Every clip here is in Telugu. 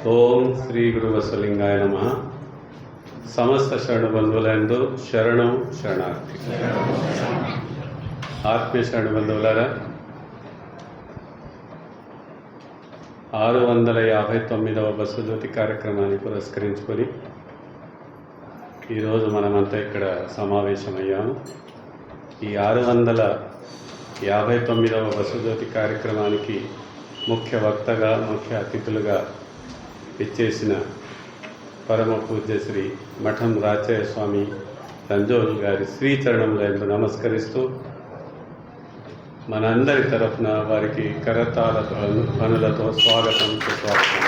ఓం శ్రీ గురు బసవలింగాయ నమః. సమస్త శరణు బంధువులందు శరణం శరణార్థి. ఆత్మీయ శరణు బంధువులారా, 659వ బసవజ్యోతి కార్యక్రమాన్ని పురస్కరించుకొని ఈరోజు మనమంతా ఇక్కడ సమావేశమయ్యాము. ఈ 659వ బసవజ్యోతి కార్యక్రమానికి ముఖ్య వక్తగా, ముఖ్య అతిథులుగా ఇచ్చేసిన పరమ పూజ్య శ్రీ మఠం రాచయ్య స్వామి తంజోల్ గారి శ్రీచరణములందు నమస్కరిస్తూ మనందరి తరఫున వారికి కరతాళ పనులతో స్వాగతం సుస్వాగతం.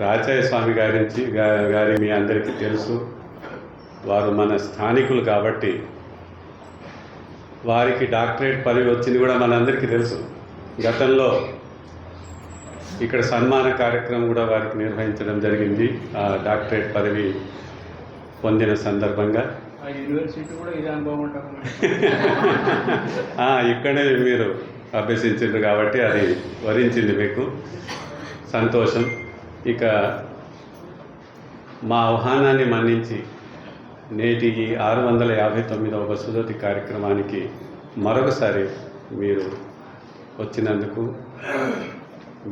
రాచయ్య స్వామి గారి మీ అందరికీ తెలుసు. వారు మన స్థానికులు కాబట్టి వారికి డాక్టరేట్ పదవి వచ్చింది కూడా మనందరికీ తెలుసు. గతంలో ఇక్కడ సన్మాన కార్యక్రమం కూడా వారికి నిర్వహించడం జరిగింది. ఆ డాక్టరేట్ పదవి పొందిన సందర్భంగా యూనివర్సిటీ కూడా ఇది అనుభవం ఇక్కడే మీరు అభ్యసించారు కాబట్టి అది వరించింది మీకు, సంతోషం. ఇక మా ఆహ్వానాన్ని మన్నించి నేటి ఈ 659వ బసవజ్యోతి కార్యక్రమానికి మరొకసారి మీరు వచ్చినందుకు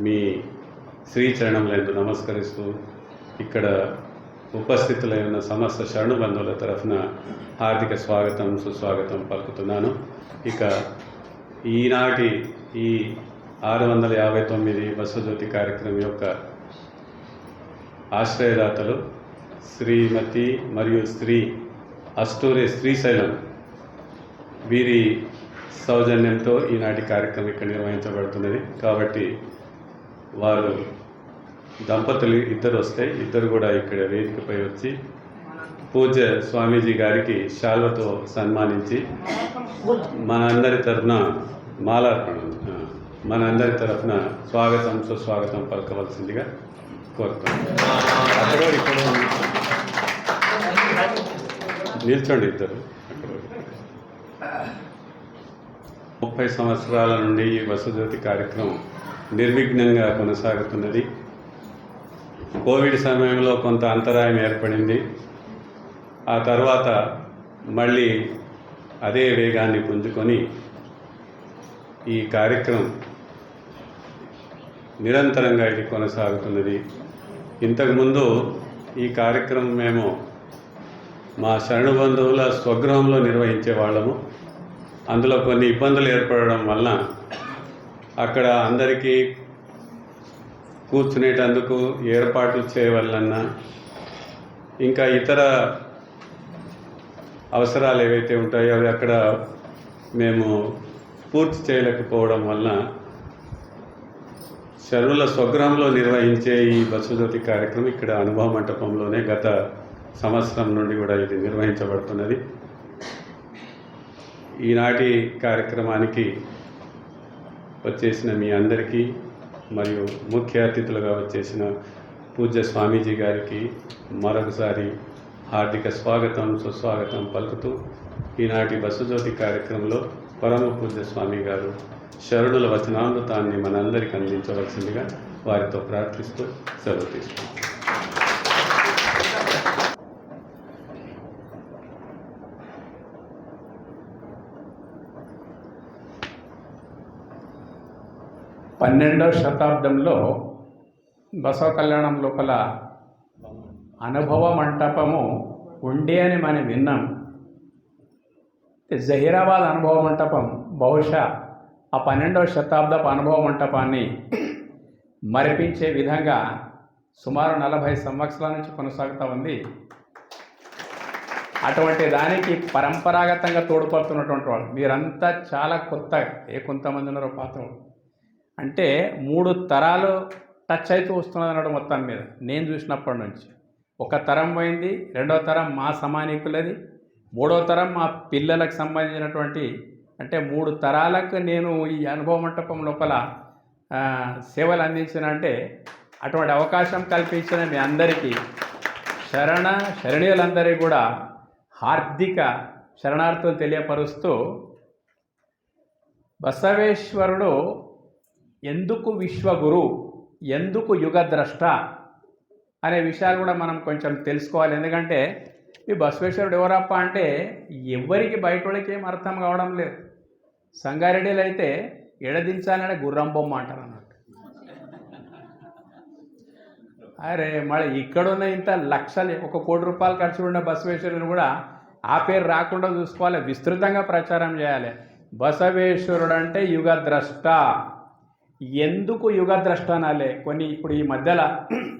మీ శ్రీచరణములందు నమస్కరిస్తూ ఇక్కడ ఉపస్థితులై ఉన్న సమస్త శరణు బంధువుల తరఫున హార్దిక స్వాగతం సుస్వాగతం పలుకుతున్నాను. ఇక ఈనాటి ఈ 659 బసవజ్యోతి కార్యక్రమం యొక్క ఆశ్రయదాతలు శ్రీమతి మరియు శ్రీ అష్టూరి శ్రీశైలం, వీరి సౌజన్యంతో ఈనాటి కార్యక్రమం ఇక్కడ నిర్వహించబడుతున్నది. కాబట్టి వారు దంపతులు ఇద్దరు వస్తే ఇద్దరు కూడా ఇక్కడ వేదికపై వచ్చి పూజ్య స్వామీజీ గారికి శాల్వతో సన్మానించి మనందరి తరఫున మనందరి తరఫున స్వాగతం సుస్వాగతం పలకవలసిందిగా కోరుతున్నాను. ఇక్కడ నిల్చోండి ఇద్దరు. 30 సంవత్సరాల నుండి ఈ బసవజ్యోతి కార్యక్రమం నిర్విఘ్నంగా కొనసాగుతున్నది. కోవిడ్ సమయంలో కొంత అంతరాయం ఏర్పడింది. ఆ తర్వాత మళ్ళీ అదే వేగాన్ని పుంజుకొని ఈ కార్యక్రమం నిరంతరంగా ఇది కొనసాగుతున్నది. ఇంతకుముందు ఈ కార్యక్రమం మేము మా శరణు బంధువుల స్వగృహంలో నిర్వహించే వాళ్ళము. అందులో కొన్ని ఇబ్బందులు ఏర్పడడం వలన అక్కడ అందరికీ కూర్చునేటందుకు ఏర్పాట్లు చేయవలన, ఇంకా ఇతర అవసరాలు ఏవైతే ఉంటాయో అవి అక్కడ మేము పూర్తి చేయలేకపోవడం వలన శరణుల స్వగృహంలో నిర్వహించే ఈ బసవజ్యోతి కార్యక్రమం ఇక్కడ అనుభవ మంటపంలోనే గత సంవత్సరం నుండి కూడా ఇది నిర్వహించబడుతున్నది. ఈనాటి కార్యక్రమానికి వచ్చేసిన మీ అందరికీ మరియు ముఖ్య అతిథులుగా వచ్చేసిన పూజ్య స్వామీజీ గారికి మరొకసారి హార్దిక స్వాగతం సుస్వాగతం పలుకుతూ ఈనాటి బసవజ్యోతి కార్యక్రమంలో పరమ పూజ్య స్వామి గారు శరణుల వచనామృతాన్ని మనందరికీ అందించవలసిందిగా వారితో ప్రార్థిస్తూ సెలవు తీసుకుంటాం. పన్నెండవ శతాబ్దంలో బసవ కళ్యాణం లోపల అనుభవ మంటపము ఉండే అని మనం విన్నాం. జహీరాబాద్ అనుభవ మంటపం బహుశా ఆ 12వ శతాబ్దపు అనుభవ మంటపాన్ని మరిపించే విధంగా సుమారు 40 సంవత్సరాల నుంచి కొనసాగుతూ ఉంది. అటువంటి దానికి పరంపరాగతంగా తోడ్పడుతున్నటువంటి వాళ్ళు మీరంతా చాలా కొత్తగా, కొంతమంది ఉన్నారో పాత అంటే 3 తరాలు టచ్ అవుతూ వస్తున్నది అన్నట్టు. మొత్తం మీద నేను చూసినప్పటి నుంచి ఒక తరం పోయింది, 2వ తరం మా సమానికులది, 3వ తరం మా పిల్లలకు సంబంధించినటువంటి, అంటే 3 తరాలకు నేను ఈ అనుభవ మంటపం లోపల సేవలు అందించినంటే అటువంటి అవకాశం కల్పించిన మీ అందరికీ శరణీయులందరికీ కూడా హార్దిక శరణార్థులు తెలియపరుస్తూ బసవేశ్వరుడు ఎందుకు విశ్వగురు, ఎందుకు యుగద్రష్ట అనే విషయాలు కూడా మనం కొంచెం తెలుసుకోవాలి. ఎందుకంటే ఈ బసవేశ్వరుడు ఎవరప్ప అంటే ఎవరికి బయట వాళ్ళకి ఏం అర్థం కావడం లేదు. సంగారెడ్డిలో అయితే ఎడదించాలనే గుర్రం బొమ్మ అంటారు అన్నట్టు. అరే మళ్ళీ ఇక్కడున్న ఇంత లక్షలు 1 కోటి రూపాయలు ఖర్చు ఉన్న బసవేశ్వరుని కూడా ఆ పేరు రాకుండా చూసుకోవాలి, విస్తృతంగా ప్రచారం చేయాలి. బసవేశ్వరుడు అంటే యుగద్రష్ట. ఎందుకు యుగద్రష్ట అనాలే? కొన్ని ఇప్పుడు ఈ మధ్యలో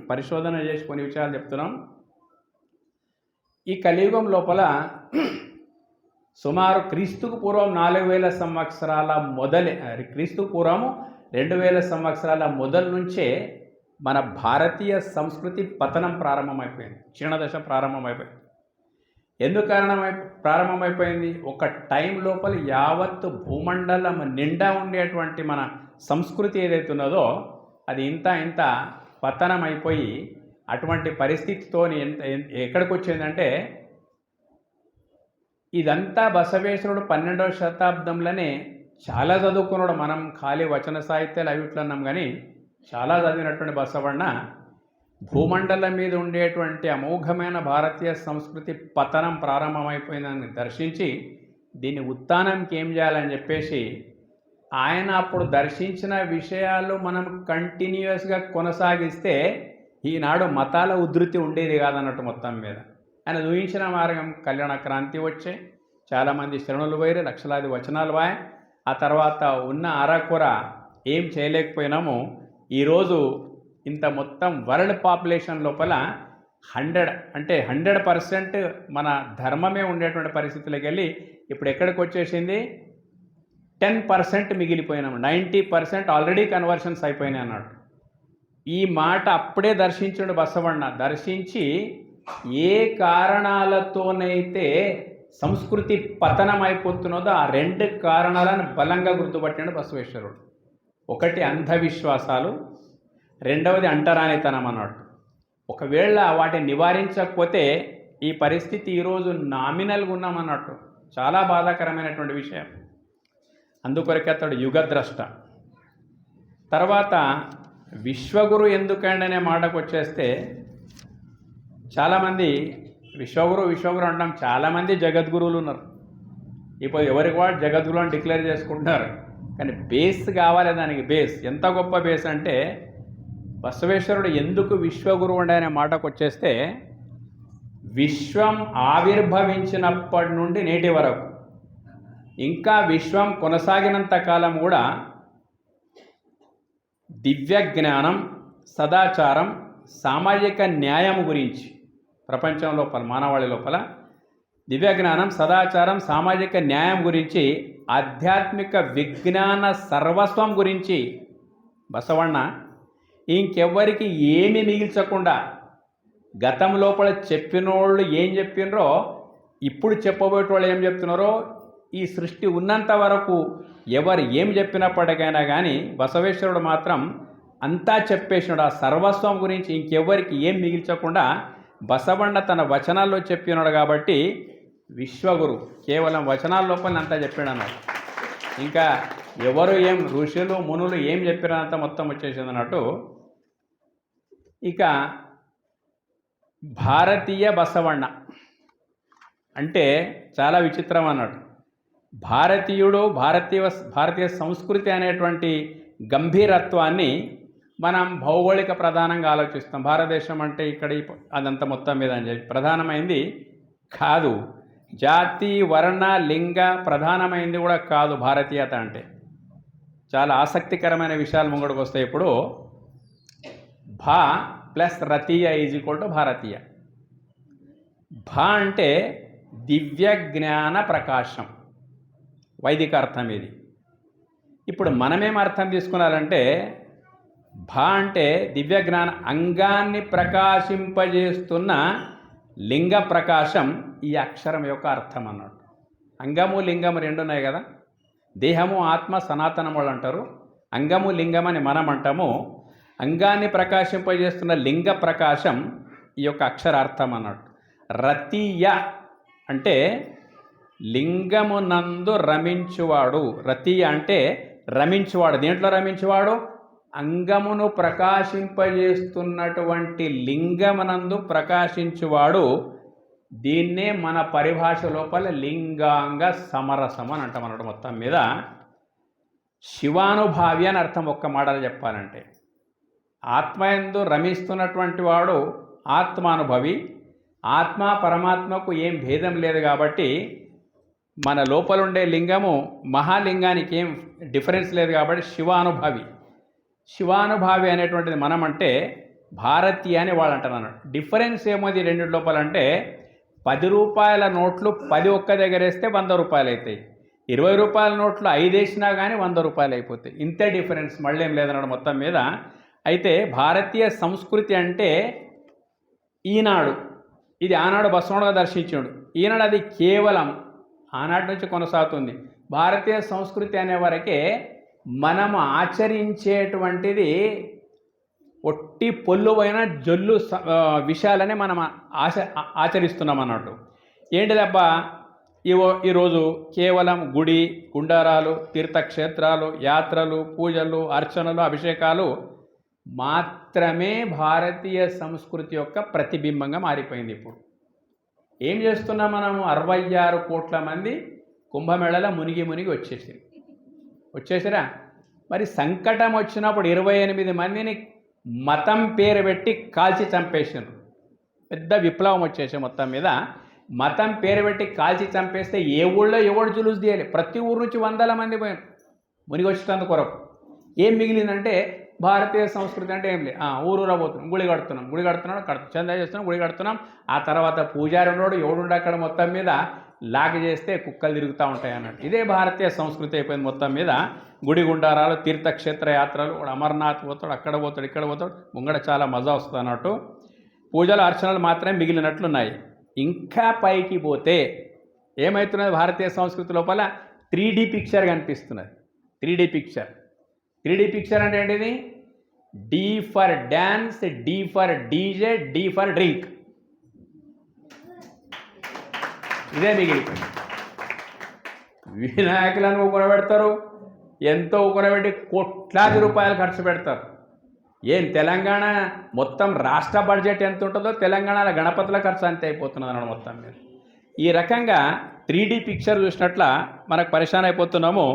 పరిశోధన చేసి కొన్ని విషయాలు చెప్తున్నాం. ఈ కలియుగం లోపల సుమారు క్రీస్తుకు పూర్వం 4000 సంవత్సరాల మొదలే, క్రీస్తుకు పూర్వము 2000 సంవత్సరాల మొదలు నుంచే మన భారతీయ సంస్కృతి పతనం ప్రారంభమైపోయింది, క్షీణదశ ప్రారంభమైపోయింది. ఎందుకు ప్రారంభమైపోయింది? ఒక టైం లోపల యావత్తు భూమండలం నిండా ఉండేటువంటి మన సంస్కృతి ఏదైతే ఉన్నదో అది ఇంత పతనం అయిపోయి అటువంటి పరిస్థితితో ఎక్కడికి వచ్చిందంటే ఇదంతా బసవేశ్వరుడు 12వ శతాబ్దంలోనే చాలా చదువుకున్నాడు. మనం ఖాళీ వచన సాహిత్యాలు అవిట్లు అన్నాం కానీ చాలా చదివినటువంటి బసవಣ್ణ భూమండలం మీద ఉండేటువంటి అమోఘమైన భారతీయ సంస్కృతి పతనం ప్రారంభమైపోయిందని దర్శించి దీన్ని ఉత్థానంకి ఏం చేయాలని చెప్పేసి ఆయన అప్పుడు దర్శించిన విషయాలు మనం కంటిన్యూస్గా కొనసాగిస్తే ఈనాడు మతాల ఉధృతి ఉండేది కాదన్నట్టు. మొత్తం మీద ఆయన ఊహించిన మార్గం కళ్యాణ క్రాంతి వచ్చే, చాలామంది శరణులు పోయి లక్షలాది వచనాలు వాయ. ఆ తర్వాత ఉన్న అరకొర ఏం చేయలేకపోయినాము. ఈరోజు ఇంత మొత్తం వరల్డ్ పాపులేషన్ లోపల 100% మన ధర్మమే ఉండేటువంటి పరిస్థితులకు వెళ్ళి ఇప్పుడు ఎక్కడికి వచ్చేసింది? 10% మిగిలిపోయినాము. 90% ఆల్రెడీ కన్వర్షన్స్ అయిపోయినాయి అన్నట్టు. ఈ మాట అప్పుడే దర్శించాడు బసవಣ್ణ. దర్శించి ఏ కారణాలతోనైతే సంస్కృతి పతనం అయిపోతున్నదో ఆ 2 కారణాలను బలంగా గుర్తుపట్టాడు బసవేశ్వరుడు. ఒకటి అంధవిశ్వాసాలు, రెండవది అంటరానితనం అన్నట్టు. ఒకవేళ వాటిని నివారించకపోతే ఈ పరిస్థితి ఈరోజు నామినల్గా ఉన్నామన్నట్టు. చాలా బాధాకరమైనటువంటి విషయం. అందుకొరకే అతడు యుగద్రష్ట. తర్వాత విశ్వగురు ఎందుకండి అనే మాటకు వచ్చేస్తే చాలామంది విశ్వగురు అంటాం. చాలామంది జగద్గురువులు ఉన్నారు. ఇప్పుడు ఎవరికి వాడు జగద్గురు అని డిక్లేర్ చేసుకుంటున్నారు. కానీ బేస్ కావాలి దానికి. బేస్ ఎంత గొప్ప బేస్ అంటే బసవేశ్వరుడు ఎందుకు విశ్వగురువు అనే మాటకు వచ్చేస్తే విశ్వం ఆవిర్భవించినప్పటి నుండి నేటి వరకు ఇంకా విశ్వం కొనసాగినంత కాలం కూడా దివ్య జ్ఞానం, సదాచారం, సామాజిక న్యాయం గురించి ప్రపంచం లోపల మానవాళి లోపల దివ్య జ్ఞానం, సదాచారం, సామాజిక న్యాయం గురించి, ఆధ్యాత్మిక విజ్ఞాన సర్వస్వం గురించి బసవಣ್ణ ఇంకెవ్వరికి ఏమీ మిగిల్చకుండా గతం లోపల చెప్పినోళ్ళు ఏం చెప్పినరో ఇప్పుడు చెప్పబోయేటోళ్ళు ఏం చెప్తున్నారో ఈ సృష్టి ఉన్నంత వరకు ఎవరు ఏం చెప్పినప్పటికైనా కానీ బసవేశ్వరుడు మాత్రం అంతా చెప్పేసినాడు. ఆ సర్వస్వం గురించి ఇంకెవ్వరికి ఏం మిగిల్చకుండా బసవಣ್ణ తన వచనాల్లో చెప్పినాడు. కాబట్టి విశ్వగురు కేవలం వచనాల లోపల అంతా చెప్పాడు అన్నాడు. ఇంకా ఎవరు ఏం ఋషులు మునులు ఏం చెప్పినంత మొత్తం వచ్చేసింది అన్నట్టు. ఇక భారతీయ బసవಣ್ణ అంటే చాలా విచిత్రం అన్నట్టు. భారతీయుడు, భారతీయ సంస్కృతి అనేటువంటి గంభీరత్వాన్ని మనం భౌగోళిక ప్రధానంగా ఆలోచిస్తాం. భారతదేశం అంటే ఇక్కడ అదంతా మొత్తం మీద అని చెప్పి ప్రధానమైంది కాదు. జాతి, వర్ణ, లింగ ప్రధానమైంది కూడా కాదు. భారతీయత అంటే చాలా ఆసక్తికరమైన విషయాలు ముంగడికి వస్తాయి. ఇప్పుడు భా ప్లస్ రతీయ = భారతీయ. భా అంటే దివ్య జ్ఞాన ప్రకాశం, వైదిక అర్థం ఇది. ఇప్పుడు మనమేం అర్థం తీసుకున్నారంటే భా అంటే దివ్య జ్ఞాన అంగాన్ని ప్రకాశింపజేస్తున్న లింగ ప్రకాశం ఈ అక్షరం యొక్క అర్థం అన్నట్టు. అంగము లింగము 2 ఉన్నాయి కదా. దేహము ఆత్మ సనాతనం వాళ్ళు అంటారు, అంగము లింగం అని మనం అంటాము. అంగాన్ని ప్రకాశింపజేస్తున్న లింగ ప్రకాశం ఈ యొక్క అక్షరార్థం అన్నట్టు. రతీయ అంటే లింగమునందు రమించువాడు. రతి అంటే రమించువాడు. దేంట్లో రమించువాడు? అంగమును ప్రకాశింపజేస్తున్నటువంటి లింగమునందు ప్రకాశించువాడు. దీన్నే మన పరిభాష లోపల లింగాంగ సమరసం అని అంటాం అన్నట్టు. మొత్తం మీద శివానుభావి అని అర్థం ఒక్క మాటలు చెప్పాలంటే. ఆత్మయందు రమిస్తున్నటువంటి వాడు ఆత్మానుభవి. ఆత్మ పరమాత్మకు ఏం భేదం లేదు కాబట్టి మన లోపల ఉండే లింగము మహాలింగానికి ఏం డిఫరెన్స్ లేదు కాబట్టి శివానుభవి. శివానుభావి అనేటువంటిది మనం అంటే భారతీయ అని వాళ్ళు అంటున్నారు. డిఫరెన్స్ ఏమోది రెండు లోపలంటే 10 రూపాయల నోట్లు 10 ఒక్క దగ్గర వేస్తే 100 రూపాయలు అవుతాయి. 20 రూపాయల నోట్లు 5 వేసినా కానీ 100 రూపాయలు అయిపోతాయి. ఇంతే డిఫరెన్స్, మళ్ళీ ఏం లేదన్నాడు మొత్తం మీద. అయితే భారతీయ సంస్కృతి అంటే ఈనాడు, ఇది ఆనాడు బసవనుడుగా దర్శించాడు. ఈనాడు అది కేవలం ఆనాటి నుంచి కొనసాగుతుంది. భారతీయ సంస్కృతి అనే వరకే మనం ఆచరించేటువంటిది ఒట్టి పొల్లువైన జొల్లు విషయాలనే మనం ఆచరిస్తున్నాం అన్నట్టు. ఏంటిదబ్బా ఈరోజు కేవలం గుడి, గుండారాలు, తీర్థక్షేత్రాలు, యాత్రలు, పూజలు, అర్చనలు, అభిషేకాలు మాత్రమే భారతీయ సంస్కృతి యొక్క ప్రతిబింబంగా మారిపోయింది. ఇప్పుడు ఏం చేస్తున్నాం మనము? 66 కోట్ల మంది కుంభమేళలో మునిగి వచ్చేసిరా. మరి సంకటం వచ్చినప్పుడు 28 మందిని మతం పేరు పెట్టి కాల్చి చంపేసారు. పెద్ద విప్లవం వచ్చేసి మొత్తం మీద మతం పేరు పెట్టి కాల్చి చంపేస్తే ఏ ఊళ్ళో ఎవడు జులుసు తీయాలి? ప్రతి ఊరు నుంచి 100 మంది పోయారు మునిగి వచ్చేటందుకు కొరకు. ఏం మిగిలిందంటే భారతీయ సంస్కృతి అంటే ఏం లేదు. ఊరూరా పోతున్నాం, గుడి కడుతున్నాడు, చందా చేస్తున్నాం, గుడి కడుతున్నాం. ఆ తర్వాత పూజారి ఉన్నాడు, ఎవడుండే అక్కడ మొత్తం మీద లాగ చేస్తే కుక్కలు తిరుగుతూ ఉంటాయి అన్నట్టు. ఇదే భారతీయ సంస్కృతి అయిపోయింది మొత్తం మీద. గుడి గుండారాలు, తీర్థక్షేత్ర యాత్రలు, అమర్నాథ్ పోతాడు, అక్కడ పోతాడు, ఇక్కడ పోతాడు, ముంగడ చాలా మజా వస్తుంది అన్నట్టు. పూజలు అర్చనలు మాత్రమే మిగిలినట్లున్నాయి. ఇంకా పైకి పోతే ఏమవుతున్నది? భారతీయ సంస్కృతి లోపల 3D పిక్చర్ కనిపిస్తున్నది. 3D పిక్చర్ అంటే ఏంటిది? D for dance, D for DJ, D for drink. ఇదే మిగిలిపోయింది. వినాయకులను ఊకొనబెడతారు, ఎంతో ఊకొనబెట్టి కోట్లాది రూపాయలు ఖర్చు పెడతారు. ఏం తెలంగాణ మొత్తం రాష్ట్ర బడ్జెట్ ఎంత ఉంటుందో తెలంగాణలో గణపతుల ఖర్చు అంతే అయిపోతున్నది అన్నమాట మొత్తం మీద. ఈ రకంగా 3D పిక్చర్ చూసినట్ల మనకు పరిశాన్ అయిపోతున్నాము.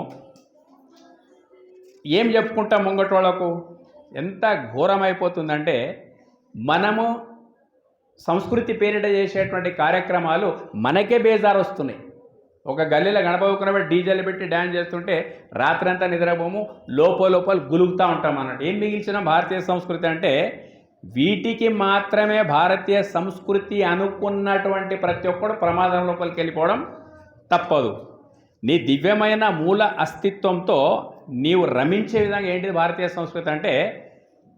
ఏం చెప్పుకుంటాం ముంగటోళ్లకు? ఎంత ఘోరమైపోతుందంటే మనము సంస్కృతి పేరిట చేసేటువంటి కార్యక్రమాలు మనకే బేజారు వస్తున్నాయి. ఒక గల్లీలో గణపతి పెట్టి డీజేలు పెట్టి డ్యాన్స్ చేస్తుంటే రాత్రంతా నిద్రపోము, లోపల గులుగుతూ ఉంటాం అన్నట్టు. ఏం మిగిల్చిన భారతీయ సంస్కృతి అంటే వీటికి మాత్రమే భారతీయ సంస్కృతి అనుకున్నటువంటి ప్రతి ఒక్కడు ప్రమాదం లోపలికి వెళ్ళిపోవడం తప్పదు. నీ దివ్యమైన మూల అస్తిత్వంతో నీవు రమించే విధంగా ఏంటిది భారతీయ సంస్కృతి అంటే?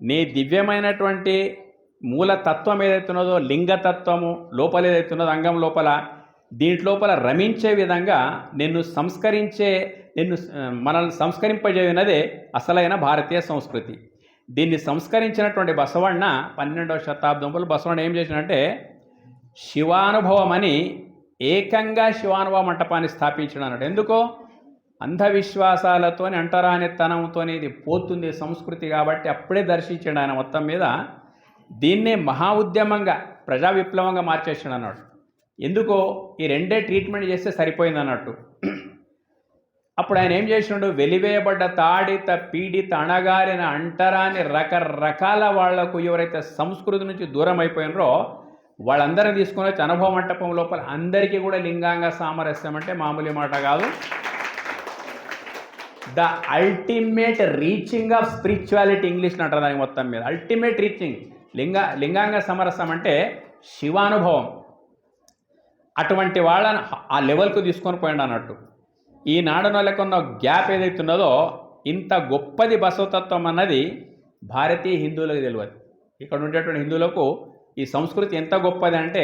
నీ దివ్యమైనటువంటి మూలతత్వం ఏదైతున్నదో, లింగతత్వము లోపల ఏదైతున్నదో అంగం లోపల, దీంట్లోపల రమించే విధంగా మనల్ని సంస్కరింపజేయనదే అసలైన భారతీయ సంస్కృతి. దీన్ని సంస్కరించినటువంటి బసవಣ್ణ 12వ శతాబ్దంలో బసవಣ್ణ ఏం చేసినంటే శివానుభవం అని ఏకంగా శివానుభవ మంటపాన్ని స్థాపించడం అన్నాడు. ఎందుకో అంధవిశ్వాసాలతోని అంటరానితనంతో ఇది పోతుంది సంస్కృతి కాబట్టి అప్పుడే దర్శించాడు ఆయన. మొత్తం మీద దీన్నే మహా ఉద్యమంగా ప్రజా విప్లవంగా మార్చేసాడు అన్నాడు. ఎందుకో ఈ రెండే ట్రీట్మెంట్ చేస్తే సరిపోయింది అన్నట్టు. అప్పుడు ఆయన ఏం చేసినాడు? వెలివేయబడ్డ తాడిత పీడిత అణగారిన అంటరాని రకరకాల వాళ్లకు ఎవరైతే సంస్కృతి నుంచి దూరం అయిపోయినరో వాళ్ళందరినీ తీసుకుని వచ్చి అనుభవ మంటపం లోపల అందరికీ కూడా లింగాంగ సామరస్యం అంటే మామూలు మాట కాదు. The ultimate reaching of spirituality ఇంగ్లీష్లో అంటారు దానికి. మొత్తం మీద అల్టిమేట్ రీచింగ్ లింగాంగ సమరసం అంటే శివానుభవం. అటువంటి వాళ్ళని ఆ లెవెల్కు తీసుకొని పోయిండు అన్నట్టు. ఈనాడు నెలకొన్న గ్యాప్ ఏదైతున్నదో ఇంత గొప్పది బసవతత్వం అన్నది భారతీయ హిందువులకు తెలియదు. ఇక్కడ ఉండేటువంటి హిందువులకు ఈ సంస్కృతి ఎంత గొప్పది అంటే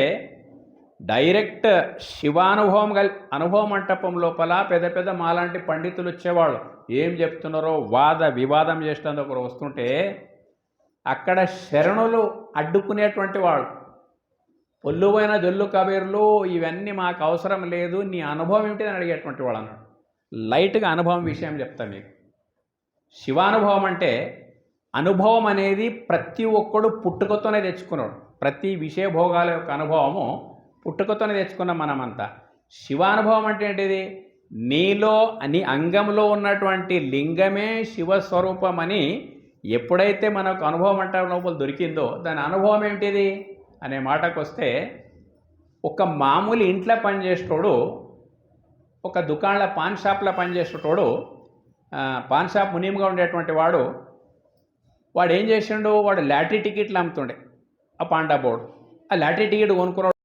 డైరెక్ట్ శివానుభవం అనుభవ మంటపం లోపల పెద్ద పెద్ద మాలాంటి పండితులు వచ్చేవాళ్ళు ఏం చెప్తున్నారో వాద వివాదం చేసేందుకు ఒకరు వస్తుంటే అక్కడ శరణులు అడ్డుకునేటువంటి వాళ్ళు పొల్లువైన జొల్లు కబీర్లు ఇవన్నీ మాకు అవసరం లేదు, నీ అనుభవం ఏమిటి అని అడిగేటువంటి వాడు అన్నాడు. లైట్గా అనుభవం విషయం చెప్తాను మీకు. శివానుభవం అంటే అనుభవం అనేది ప్రతి ఒక్కడు పుట్టుకతోనే తెచ్చుకున్నాడు. ప్రతి విషయభోగాల యొక్క అనుభవము పుట్టుకతోనే తెచ్చుకున్నాం మనమంతా. శివానుభవం అంటే ఏంటిది? నీలో నీ అంగంలో ఉన్నటువంటి లింగమే శివస్వరూపం అని ఎప్పుడైతే మనకు అనుభవం అంటే లోపల దొరికిందో దాని అనుభవం ఏమిటిది అనే మాటకు వస్తే, ఒక మామూలు ఇంట్లో పనిచేసేటోడు, ఒక దుకాణంలో పాన్ షాప్లో పనిచేసేటోడు, పాన్ షాప్ మునీముగా ఉండేటువంటి వాడు ఏం చేసిండు? వాడు లాటరీ టికెట్లు అమ్ముతుండే ఆ పాండా బోర్డు. ఆ లాటరీ టికెట్ కొనుక్కున్నాడు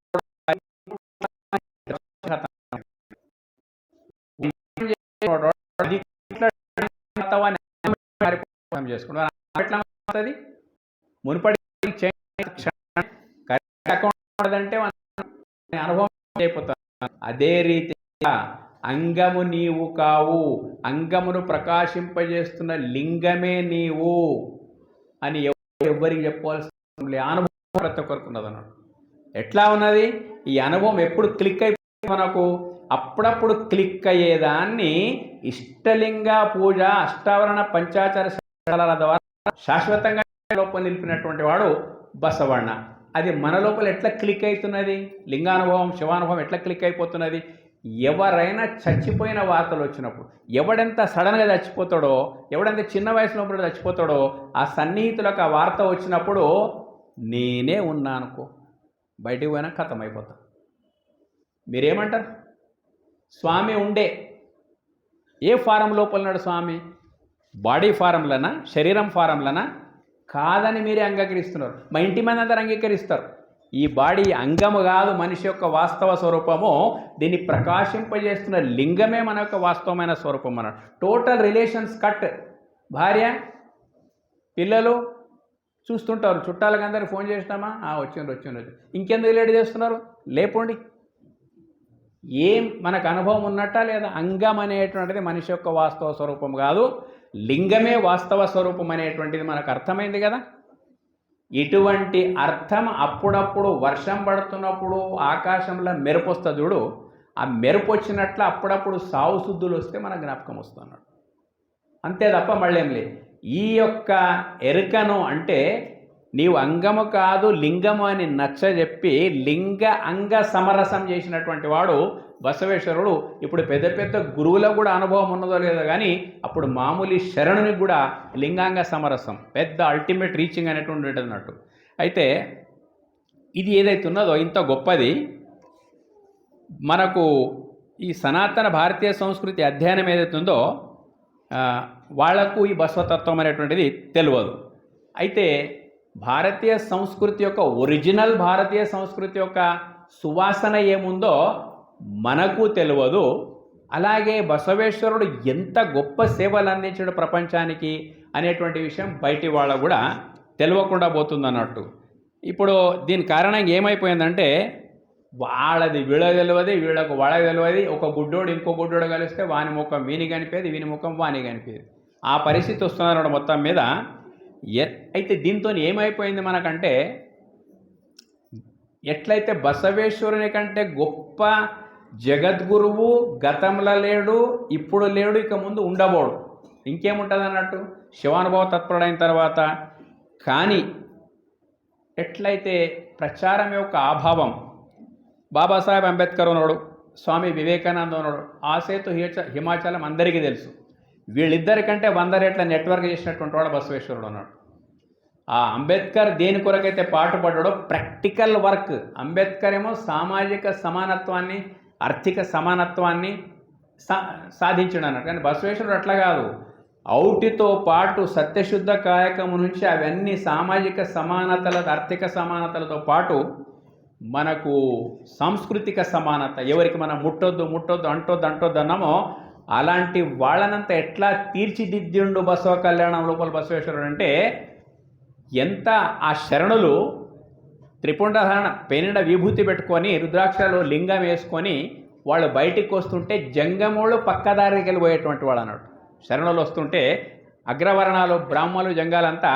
చేసుకున్నాడు. మునుపటి అంటే అనుభవం అయిపోతాను. అదే రీతిగా అంగము నీవు కావు, అంగమును ప్రకాశింపజేస్తున్న లింగమే నీవు అని ఎవరికి చెప్పవలసిన అనుభవం ప్రతి ఒక్కరికి ఉన్నది అన్నాడు. ఎట్లా ఉన్నది? ఈ అనుభవం ఎప్పుడు క్లిక్ అయిపోయింది మనకు? అప్పుడప్పుడు క్లిక్ అయ్యేదాన్ని ఇష్టలింగ పూజ, అష్టావరణ పంచాచార శాలల ద్వారా శాశ్వతంగా లోపల నిలిపినటువంటి వాడు బసవಣ್ణ. అది మన లోపల ఎట్లా క్లిక్ అవుతున్నది? లింగానుభవం, శివానుభవం ఎట్లా క్లిక్ అయిపోతున్నది? ఎవరైనా చచ్చిపోయిన వార్తలు వచ్చినప్పుడు, ఎవడెంత సడన్గా చచ్చిపోతాడో, ఎవడెంత చిన్న వయసులో చచ్చిపోతాడో, ఆ సన్నిహితులకు ఆ వార్త వచ్చినప్పుడు నేనే ఉన్నా అనుకో, బయటికి పోయినా ఖతం అయిపోతా. మీరేమంటారు? స్వామి ఉండే ఏ ఫారం లోపల ఉన్నాడు స్వామి? బాడీ ఫారంలనా, శరీరం ఫారంలనా? కాదని మీరే అంగీకరిస్తున్నారు. మా ఇంటి మంది అందరూ అంగీకరిస్తారు. ఈ బాడీ అంగము కాదు మనిషి యొక్క వాస్తవ స్వరూపము, దీన్ని ప్రకాశింపజేస్తున్న లింగమే మన యొక్క వాస్తవమైన స్వరూపం అన్నాడు. Total relations cut. భార్య పిల్లలు చూస్తుంటారు, చుట్టాలకు అందరికి ఫోన్ చేసినామా, వచ్చిండ్రు, ఇంకెందుకు లేట్ చేస్తున్నారు, లేపోండి. ఏం మనకు అనుభవం ఉన్నట్టా లేదా? అంగం అనేటువంటిది మనిషి యొక్క వాస్తవ స్వరూపం కాదు, లింగమే వాస్తవ స్వరూపం అనేటువంటిది మనకు అర్థమైంది కదా. ఇటువంటి అర్థం అప్పుడప్పుడు వర్షం పడుతున్నప్పుడు ఆకాశంలో మెరుపు వస్తుంది చూడు, ఆ మెరుపు వచ్చినట్లు అప్పుడప్పుడు సావు శుద్ధులు వస్తే మన జ్ఞాపకం వస్తున్నాడు. అంతే తప్ప మళ్ళీ ఏం లేదు. ఈ యొక్క ఎరుకను అంటే నీవు అంగము కాదు లింగము అని నచ్చజెప్పి లింగ అంగ సమరసం చేసినటువంటి వాడు బసవేశ్వరుడు. ఇప్పుడు పెద్ద పెద్ద గురువులకు కూడా అనుభవం ఉన్నదో లేదో కానీ అప్పుడు మామూలు శరణునికి కూడా లింగాంగ సమరసం పెద్ద అల్టిమేట్ రీచింగ్ అనేటువంటి అన్నట్టు. అయితే ఇది ఏదైతే ఉన్నదో ఇంత గొప్పది, మనకు ఈ సనాతన భారతీయ సంస్కృతి అధ్యయనం ఏదైతే ఉందో వాళ్లకు ఈ బసవతత్వం అనేటువంటిది తెలియదు. అయితే భారతీయ సంస్కృతి యొక్క ఒరిజినల్ భారతీయ సంస్కృతి యొక్క సువాసన ఏముందో మనకు తెలియదు. అలాగే బసవేశ్వరుడు ఎంత గొప్ప సేవలు అందించాడు ప్రపంచానికి అనేటువంటి విషయం బయటి వాళ్ళకు కూడా తెలియకుండా పోతుందన్నట్టు. ఇప్పుడు దీని కారణంగా ఏమైపోయిందంటే వాళ్ళది వీళ్ళకి తెలియదు, వీళ్ళకు వాళ్ళకి తెలియదు. ఒక గుడ్డోడు ఇంకో గుడ్డోడు కలిస్తే వాని ముఖం వీని కనిపేది, వీని ముఖం వాని కనిపేది. ఆ పరిస్థితి వస్తున్నారు మొత్తం మీద. అయితే దీంతో ఏమైపోయింది మనకంటే, ఎట్లయితే బసవేశ్వరుని కంటే గొప్ప జగద్గురువు గతంలో లేడు, ఇప్పుడు లేడు, ఇక ముందు ఉండబోడు, ఇంకేముంటుంది అన్నట్టు శివానుభవ తత్పరుడైన తర్వాత. కానీ ఎట్లయితే ప్రచారం యొక్క అభావం, బాబాసాహెబ్ అంబేద్కర్ ఉన్నాడు, స్వామి వివేకానంద ఉన్నాడు, ఆసేతు హిమాచలం అందరికీ తెలుసు. వీళ్ళిద్దరికంటే 100 రెట్ల నెట్వర్క్ చేసినటువంటి వాడు బసవేశ్వరుడు ఉన్నాడు. ఆ అంబేద్కర్ దేని కొరకైతే పాటుపడ్డాడో ప్రాక్టికల్ వర్క్, అంబేద్కర్ ఏమో సామాజిక సమానత్వాన్ని, ఆర్థిక సమానత్వాన్ని సాధించాడు అన్నట్టు. కానీ బసవేశ్వరుడు అట్లా కాదు, ఔటితో పాటు సత్యశుద్ధ కాయకము నుంచి అవన్నీ సామాజిక సమానతల, ఆర్థిక సమానతలతో పాటు మనకు సాంస్కృతిక సమానత, ఎవరికి మనం ముట్టొద్దు అంటొద్దు అన్నామో అలాంటి వాళ్ళనంతా ఎట్లా తీర్చిదిద్దిండు బసవ కళ్యాణం లోపల బసవేశ్వరుడు అంటే, ఎంత ఆ శరణులు త్రిపుండధారణ పేనిండ విభూతి పెట్టుకొని రుద్రాక్షలో లింగం వేసుకొని వాళ్ళు బయటికి వస్తుంటే జంగములు పక్కదారికి వెళ్ళిపోయేటువంటి వాళ్ళు అన్నాడు. శరణులు వస్తుంటే అగ్రవర్ణాలు బ్రాహ్మణులు జంగాలంతా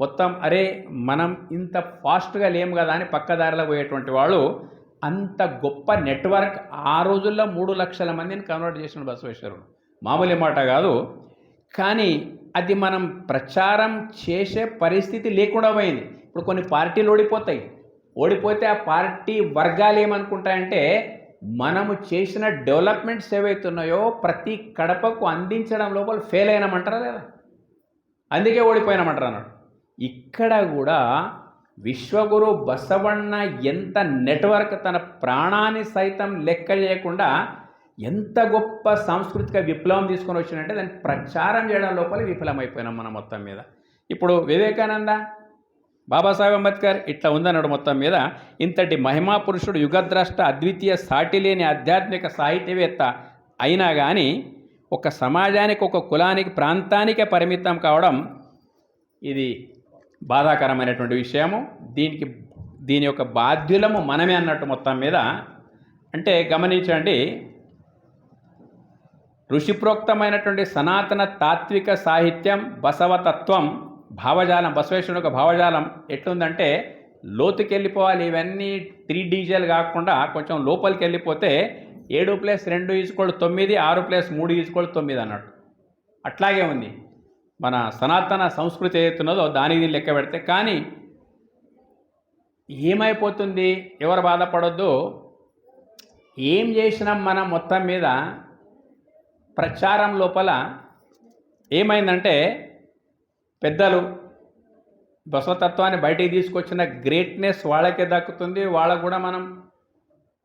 మొత్తం అరే మనం ఇంత ఫాస్ట్గా లేము కదా అని పక్కదారిలో పోయేటువంటి వాళ్ళు అంత గొప్ప నెట్వర్క్ ఆ రోజుల్లో 3 లక్షల మందిని కన్వర్ట్ చేసిన బసవేశ్వరుడు మామూలు మాట కాదు. కానీ అది మనం ప్రచారం చేసే పరిస్థితి లేకుండా పోయింది. ఇప్పుడు కొన్ని పార్టీలు ఓడిపోతే ఆ పార్టీ వర్గాలు ఏమనుకుంటాయంటే మనము చేసిన డెవలప్మెంట్స్ ఏవైతున్నాయో ప్రతి కడపకు అందించడం లోపల ఫెయిల్ అయినామంటారా లేదా, అందుకే ఓడిపోయినామంటారు అన్నాడు. ఇక్కడ కూడా విశ్వగురు బసవಣ್ణ ఎంత నెట్వర్క్, తన ప్రాణాన్ని సైతం లెక్క చేయకుండా ఎంత గొప్ప సాంస్కృతిక విప్లవం తీసుకొని వచ్చిందంటే దాన్ని ప్రచారం చేయడం లోపల విఫలమైపోయినాం మనం మొత్తం మీద. ఇప్పుడు వివేకానంద, బాబాసాహెబ్ అంబేద్కర్ ఇట్లా ఉందన్నాడు. మొత్తం మీద ఇంతటి మహిమా పురుషుడు, యుగద్రష్ట, అద్వితీయ సాటి లేని ఆధ్యాత్మిక సాహిత్యవేత్త అయినా కానీ ఒక సమాజానికి, ఒక కులానికి, ప్రాంతానికే పరిమితం కావడం ఇది బాధాకరమైనటువంటి విషయము. దీని యొక్క బాధ్యులము మనమే అన్నట్టు మొత్తం మీద. అంటే గమనించండి, ఋషిప్రోక్తమైనటువంటి సనాతన తాత్విక సాహిత్యం, బసవతత్వం, భావజాలం, బసవేశ్వరుడు యొక్క భావజాలం ఎట్లుందంటే లోతుకి వెళ్ళిపోవాలి. ఇవన్నీ 3Dలు కాకుండా కొంచెం లోపలికి వెళ్ళిపోతే 7+2 = 9, 6+3 = 9 అన్నట్టు అట్లాగే ఉంది మన సనాతన సంస్కృతి ఏదైతున్నదో దానికి లెక్క పెడితే. కానీ ఏమైపోతుంది, ఎవరు బాధపడొద్దు, ఏం చేసినాం మనం మొత్తం మీద ప్రచారం లోపల ఏమైందంటే పెద్దలు బసవతత్వాన్ని బయటికి తీసుకొచ్చిన గ్రేట్నెస్ వాళ్ళకే దక్కుతుంది. వాళ్ళకు కూడా మనం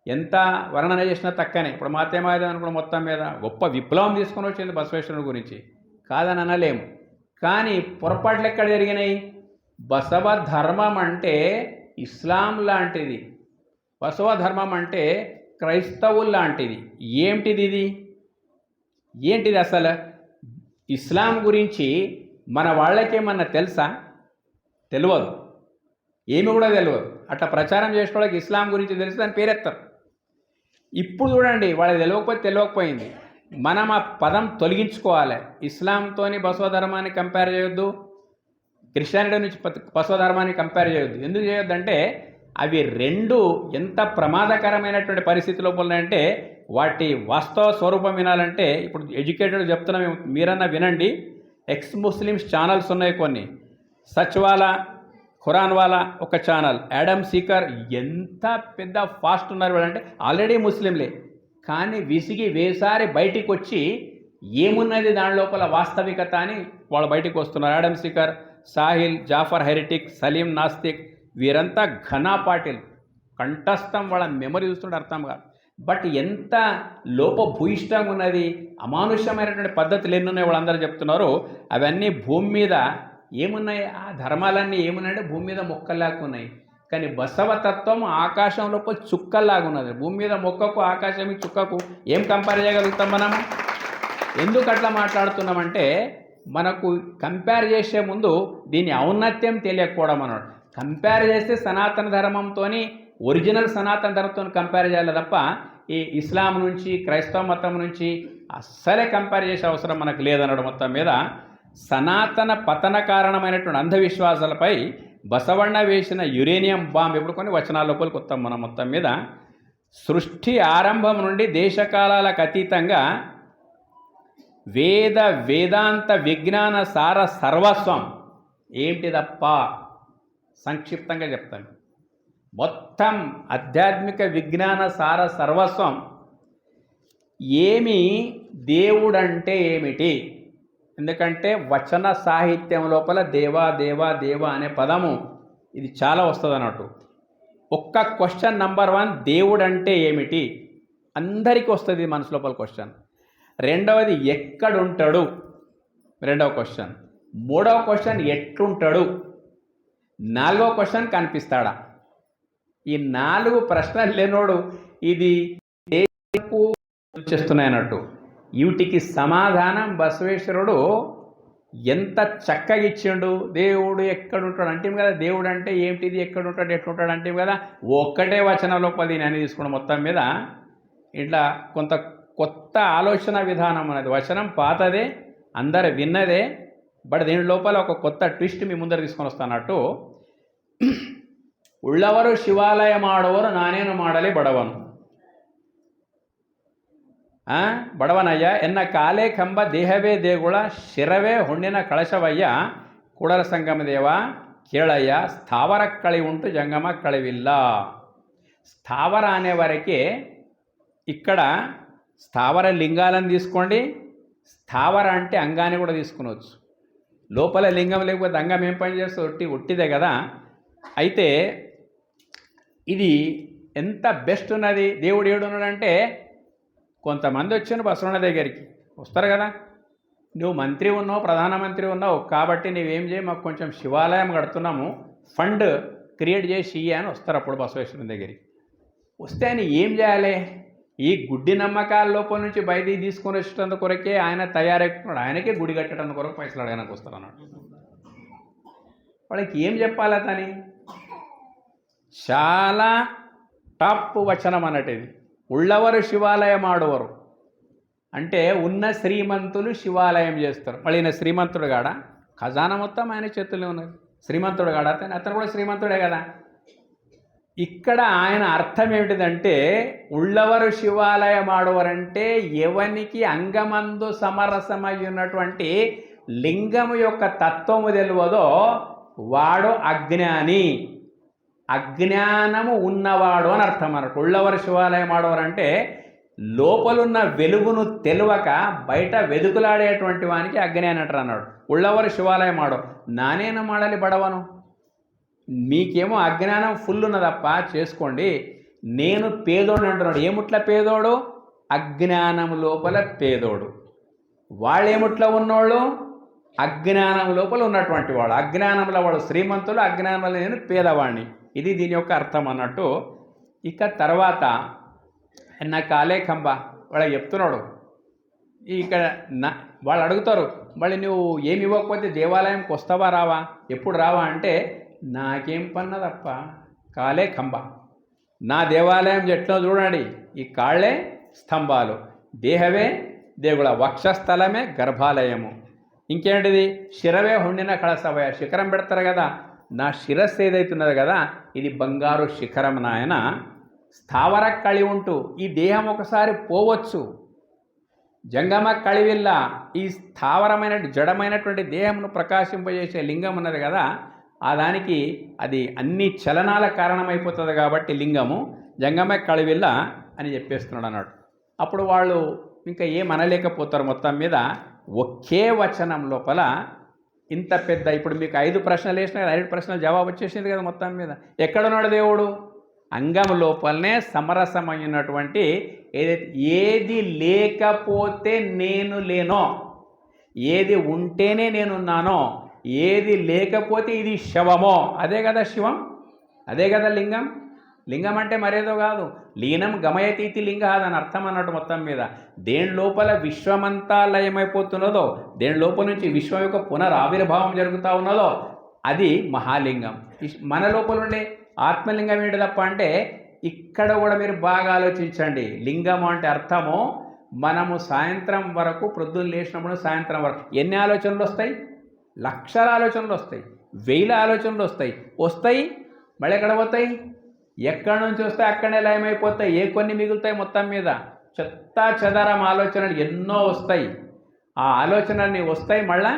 ఎంత వర్ణన చేసినా తక్కనే. ఇప్పుడు మాతేమాదేవన్ కూడా మొత్తం మీద గొప్ప విప్లవం తీసుకొని వచ్చింది బసవేశ్వరుని గురించి, కాదని అనలేము. కానీ పొరపాట్లు ఎక్కడ జరిగినాయి? బసవ ధర్మం అంటే ఇస్లాం లాంటిది, బసవ ధర్మం అంటే క్రైస్తవులు లాంటిది. ఏంటిది ఏంటిది అసలు? ఇస్లాం గురించి మన వాళ్ళకేమన్నా తెలుసా? తెలియదు, ఏమి కూడా తెలియదు. అట్లా ప్రచారం చేసిన వాళ్ళకి ఇస్లాం గురించి తెలిసి దాని పేరెత్తారు. ఇప్పుడు చూడండి, వాళ్ళకి తెలియకపోయింది. మనం ఆ పదం తొలగించుకోవాలి. ఇస్లాంతోని బసవ ధర్మాన్ని కంపేర్ చేయొద్దు, క్రిస్టియానిటీ నుంచి బసవ ధర్మాన్ని కంపేర్ చేయొద్దు. ఎందుకు చేయొద్దంటే అవి రెండు ఎంత ప్రమాదకరమైనటువంటి పరిస్థితిలో ఉన్నాయంటే వాటి వాస్తవ స్వరూపం వినాలంటే ఇప్పుడు ఎడ్యుకేటెడ్ చెప్తున్నాం, మీరన్నా వినండి. ఎక్స్ ముస్లిమ్స్ ఛానల్స్ ఉన్నాయి కొన్ని, సచ్వాలా, ఖురాన్ వాలా ఒక ఛానల్, యాడమ్ సీకర్, ఎంత పెద్ద ఫాస్ట్ ఉన్నారు వాళ్ళంటే ఆల్రెడీ ముస్లింలే. కానీ విసిగి వేసారి బయటికి వచ్చి ఏమున్నది దాని లోపల వాస్తవికత అని వాళ్ళు బయటికి వస్తున్నారు. Adam seeker, Sahil, Jafar heretic, Salim Nastik, వీరంతా ఘనా పాటిల్, కంఠస్థం. వాళ్ళ మెమరీ చూస్తుంటే అర్థం కాదు. బట్ ఎంత లోపభూయిష్టంగా ఉన్నది, అమానుష్యమైనటువంటి పద్ధతులు ఎన్ని ఉన్నాయి వాళ్ళందరూ చెప్తున్నారు. అవన్నీ భూమి మీద ఏమున్నాయి, ఆ ధర్మాలన్నీ ఏమున్నాయంటే భూమి మీద మొక్కల్లాగా ఉన్నాయి. కానీ బసవతత్వం ఆకాశం లోపల చుక్కల్లాగా ఉన్నది. భూమి మీద మొక్కకు, ఆకాశం చుక్కకు ఏం కంపేర్ చేయగలుగుతాం మనం? ఎందుకు అట్లా మాట్లాడుతున్నామంటే మనకు కంపేర్ చేసే ముందు దీని ఔన్నత్యం తెలియకపోవడం అన్నాడు. కంపేర్ చేస్తే సనాతన ధర్మంతో, ఒరిజినల్ సనాతన ధర్మంతో కంపేర్ చేయాలి తప్ప ఈ ఇస్లాం నుంచి, క్రైస్తవ మతం నుంచి అస్సలే కంపేర్ చేసే అవసరం మనకు లేదన్నాడు. మొత్తం మీద సనాతన పతన కారణమైనటువంటి అంధవిశ్వాసాలపై బసవಣ್ణ వేసిన యురేనియం బాంబ్ ఎప్పుడు కొన్ని వచనాల లోపలికి వస్తాం మనం. మొత్తం మీద సృష్టి ఆరంభం నుండి దేశకాలాలకు అతీతంగా వేదాంత విజ్ఞాన సార సర్వస్వం ఏంటిదప్ప? సంక్షిప్తంగా చెప్తాను. మొత్తం ఆధ్యాత్మిక విజ్ఞాన సార సర్వస్వం ఏమి, దేవుడంటే ఏమిటి? ఎందుకంటే వచన సాహిత్యం లోపల దేవా దేవా దేవ అనే పదము ఇది చాలా వస్తుంది అన్నట్టు. ఒక్క క్వశ్చన్ నంబర్ 1, దేవుడు అంటే ఏమిటి అందరికీ వస్తుంది మనసు లోపల క్వశ్చన్. రెండవది ఎక్కడుంటాడు, రెండవ క్వశ్చన్. మూడవ క్వశ్చన్ ఎట్లుంటాడు. నాలుగవ క్వశ్చన్ కనిపిస్తాడా. ఈ 4 ప్రశ్నలు లేనోడు ఇది చేస్తున్నాయి అన్నట్టు. వీటికి సమాధానం బసవేశ్వరుడు ఎంత చక్కగా ఇచ్చిండు. దేవుడు ఎక్కడుంటాడు అంటే కదా, దేవుడు అంటే ఏమిటిది, ఎక్కడుంటాడు, ఎట్లుంటాడు అంటే కదా, ఒక్కటే వచనం లోపల దీని అని తీసుకున్నాం. మొత్తం మీద ఇట్లా కొంత కొత్త ఆలోచన విధానం అనేది. వచనం పాతదే, అందరు విన్నదే, బట్ దీని లోపల ఒక కొత్త ట్విస్ట్ మీ ముందర తీసుకొని వస్తానట్టు, ఉಳ್ಳವರು ಶಿವಾಲಯ ಮಾಡುವರು ನಾನೇನು ಮಾಡಲಿ ಬಡವನು. ಬಡವನಯ್ಯ ಎನ್ನ ಕಾಲೇ ಕಂಬ ದೇಹವೇ ದೇಗುಳ ಶಿರವೇ ಹುಣ್ಣಿನ ಕಳಶವಯ್ಯ ಕೂಡಲ ಸಂಗಮ ದೇವ ಕೇಳಯ್ಯ స్థావర కళి ఉంటూ జంగమ కళివిల్ల. స్థావర అనేవారికి ఇక్కడ స్థావర లింగాలను తీసుకోండి, స్థావర అంటే అంగాన్ని కూడా తీసుకునవచ్చు. లోపల లింగం లేకపోతే అంగం ఏం పని చేస్తుంది? ఒట్టిదే కదా. అయితే ఇది ఎంత బెస్ట్ ఉన్నది. దేవుడు ఏడున్నాడంటే, కొంతమంది వచ్చిన బసవన్న దగ్గరికి వస్తారు కదా, నువ్వు మంత్రి ఉన్నావు, ప్రధానమంత్రి ఉన్నావు, కాబట్టి నువ్వేం చేయి, మాకు కొంచెం శివాలయం కడుతున్నాము, ఫండ్ క్రియేట్ చేసి ఇయ్యి అని వస్తారు. అప్పుడు బసవేశ్వరుని దగ్గరికి వస్తే ఆయన ఏం చేయాలి? ఈ గుడ్డి నమ్మకాల లోపల నుంచి బయటికి తీసుకొని వచ్చేటందు కొరకే ఆయన తయారెక్కుతున్నాడు. ఆయనకే గుడి కట్టడం కొరకు పైసలు అడగడానికి వస్తారు అన్నాడు. వాళ్ళకి ఏం చెప్పాలి అతని? చాలా టాప్ వచనం అన్నట్టు ఇది. ఉళ్ళవరు శివాలయం ఆడవరు అంటే ఉన్న శ్రీమంతులు శివాలయం చేస్తారు. మళ్ళీ ఈయన శ్రీమంతుడు కాడా? ఖజానా మొత్తం ఆయన చేతుల్లో ఉన్నది. శ్రీమంతుడు కాడా? అతను కూడా శ్రీమంతుడే కదా. ఇక్కడ ఆయన అర్థం ఏమిటిదంటే, ఉళ్ళవరు శివాలయం ఆడవరంటే ఎవనికి అంగమందు సమరసమై ఉన్నటువంటి లింగము యొక్క తత్వము తెలియదో వాడు అజ్ఞాని, అజ్ఞానము ఉన్నవాడు అని అర్థం అన్నట్టు. ఉళ్ళవరు శివాలయం ఆడవరంటే లోపలున్న వెలుగును తెలియక బయట వెదుకులాడేటువంటి వానికి అజ్ఞాని అంటారు అన్నాడు. ఉళ్ళవరు శివాలయం ఆడవు నానేన మాడలి బడవను. మీకేమో అజ్ఞానం ఫుల్ ఉన్నదప్ప, చేసుకోండి. నేను పేదోడు అంటున్నాడు. ఏముట్ల పేదోడు? అజ్ఞానం లోపల పేదోడు. వాళ్ళేముట్లా ఉన్నోళ్ళు? అజ్ఞానం లోపల ఉన్నటువంటి వాడు. అజ్ఞానంలో వాడు శ్రీమంతులు, అజ్ఞానంలో నేను పేదవాడిని. ఇది దీని యొక్క అర్థం అన్నట్టు. ఇక తర్వాత నా కాలే కంబ వాళ్ళకి చెప్తున్నాడు. ఇక్కడ వాళ్ళు అడుగుతారు, మళ్ళీ నువ్వు ఏమి ఇవ్వకపోతే దేవాలయంకి వస్తావా రావా, ఎప్పుడు రావా అంటే, నాకేం పన్నదప్ప, కాలే కంబ, నా దేవాలయం ఎట్లా చూడండి, ఈ కాళ్ళే స్తంభాలు, దేహవే దేవుడ, వక్షస్థలమే గర్భాలయము, ఇంకేంటిది శిరవే హుండిన కళసవయ, శిఖరం పెడతారు కదా, నా శిరస్సు ఏదైతున్నది కదా ఇది బంగారు శిఖరం నాయన. స్థావర కళి ఉంటూ ఈ దేహం ఒకసారి పోవచ్చు, జంగమ కళివిల్ల, ఈ స్థావరమైన జడమైనటువంటి దేహమును ప్రకాశింపజేసే లింగం ఉన్నది కదా, ఆ దానికి అది అన్ని చలనాల కారణమైపోతుంది కాబట్టి లింగము జంగమ కళివిల్ల అని చెప్పేస్తున్నాడు అన్నాడు. అప్పుడు వాళ్ళు ఇంకా ఏమనలేకపోతారు. మొత్తం మీద ఒకే వచనం లోపల ఇంత పెద్ద, ఇప్పుడు మీకు 5 ప్రశ్నలు వేసినా 5 ప్రశ్నలు జవాబు వచ్చేసింది కదా. మొత్తం మీద ఎక్కడున్నాడు దేవుడు? అంగం లోపలనే సమరసమైనటువంటి ఏది లేకపోతే నేను లేనో, ఏది ఉంటేనే నేనున్నానో, ఏది లేకపోతే ఇది శవమో, అదే కదా శివం, అదే కదా లింగం. లింగం అంటే మరేదో కాదు, లీనం గమయతీతి లింగ అని అర్థం అన్నట్టు. మొత్తం మీద దేని లోపల విశ్వమంతా లయమైపోతున్నదో, దేని లోపల నుంచి విశ్వం యొక్క పునరావిర్భావం జరుగుతూ ఉన్నదో అది మహాలింగం. మన లోపల ఉండే ఆత్మలింగం ఏంటి తప్ప అంటే, ఇక్కడ కూడా మీరు బాగా ఆలోచించండి. లింగం అంటే అర్థము, మనము సాయంత్రం వరకు, ప్రొద్దున లేచినప్పుడు సాయంత్రం వరకు ఎన్ని ఆలోచనలు వస్తాయి? లక్షల ఆలోచనలు వస్తాయి, 1000 ఆలోచనలు వస్తాయి. మళ్ళీ ఎక్కడ పోతాయి? ఎక్కడి నుంచి వస్తాయి అక్కడనే లయమైపోతాయి. ఏ కొన్ని మిగులుతాయి? మొత్తం మీద చెత్త చెదరం ఆలోచనలు ఎన్నో వస్తాయి. ఆ ఆలోచనలన్నీ వస్తాయి, మళ్ళా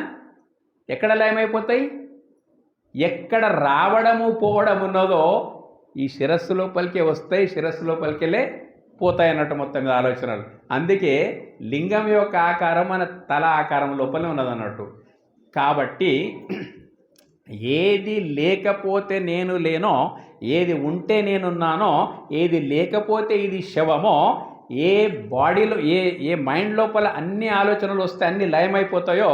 ఎక్కడ లయమైపోతాయి? ఎక్కడ రావడము పోవడం ఉన్నదో ఈ శిరస్సు లోపలికే వస్తాయి, శిరస్సు లోపలికెళ్ళే పోతాయి అన్నట్టు మొత్తం మీద ఆలోచనలు. అందుకే లింగం యొక్క ఆకారం మన తల ఆకారం లోపలే ఉన్నదన్నట్టు. కాబట్టి ఏది లేకపోతే నేను లేనో, ఏది ఉంటే నేనున్నానో, ఏది లేకపోతే ఇది శవమో, ఏ బాడీలో ఏ మైండ్ లోపల అన్ని ఆలోచనలు వస్తే అన్ని లయమైపోతాయో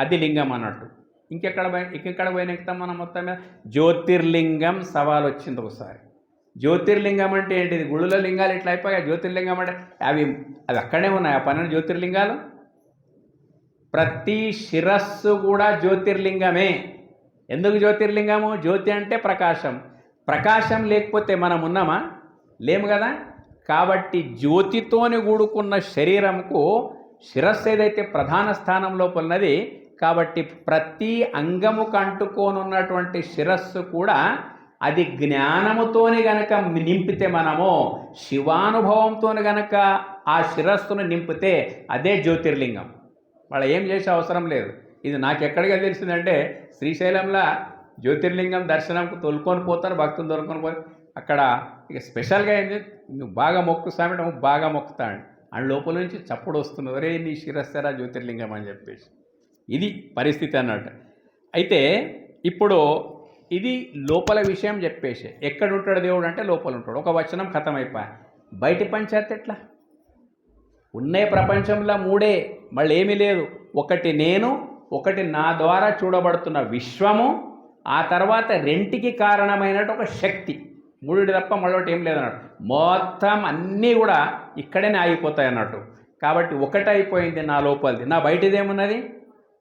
అది లింగం అన్నట్టు. ఇంకెక్కడ పోయిన ఎక్కుతాం మనం మొత్తం మీద. జ్యోతిర్లింగం సవాల్ వచ్చింది ఒకసారి. జ్యోతిర్లింగం అంటే ఏంటిది? గుళ్ళలో లింగాలు ఇట్లా అయిపోయా. జ్యోతిర్లింగం అంటే అవి అక్కడే ఉన్నాయి ఆ 12 జ్యోతిర్లింగాలు. ప్రతి శిరస్సు కూడా జ్యోతిర్లింగమే. ఎందుకు జ్యోతిర్లింగము? జ్యోతి అంటే ప్రకాశం. ప్రకాశం లేకపోతే మనం ఉన్నామా? లేము కదా. కాబట్టి జ్యోతితోని కూడుకున్న శరీరంకు శిరస్సు ఏదైతే ప్రధాన స్థానం లోపలన్నది కాబట్టి ప్రతి అంగముకు అంటుకోనున్నటువంటి శిరస్సు కూడా అది జ్ఞానముతోని గనక నింపితే, మనము శివానుభవంతో గనక ఆ శిరస్సును నింపితే అదే జ్యోతిర్లింగం. వాళ్ళు ఏం చేసే అవసరం లేదు. ఇది నాకు ఎక్కడికి తెలిసిందంటే, శ్రీశైలంలో జ్యోతిర్లింగం దర్శనంకు తొలుకొని పోతారు భక్తులు, తొలుకొని పోతారు. అక్కడ ఇక స్పెషల్గా ఏంటి, నువ్వు బాగా మొక్కు స్వామి, నువ్వు బాగా మొక్కుతాడు, ఆ లోపల నుంచి చప్పుడు వస్తుంది, ఒరే నీ శిరస్సరా జ్యోతిర్లింగం అని చెప్పేసి. ఇది పరిస్థితి అన్నట్టు. అయితే ఇప్పుడు ఇది లోపల విషయం చెప్పేసి, ఎక్కడ ఉంటాడు దేవుడు అంటే లోపల ఉంటాడు. ఒక వచనం ఖతమైపోయా. బయటి పంచాయతీ ఎట్లా ఉన్నాయి? ప్రపంచంలో మూడే, మళ్ళీ ఏమీ లేదు. ఒకటి నేను, ఒకటి నా ద్వారా చూడబడుతున్న విశ్వము, ఆ తర్వాత రెంటికి కారణమైనట్టు ఒక శక్తి. మూడు తప్ప మళ్ళొకటి ఏం లేదన్నట్టు. మొత్తం అన్నీ కూడా ఇక్కడనే ఆగిపోతాయి అన్నట్టు. కాబట్టి ఒకటి అయిపోయింది నా లోపలిది. నా బయటిదేమున్నది?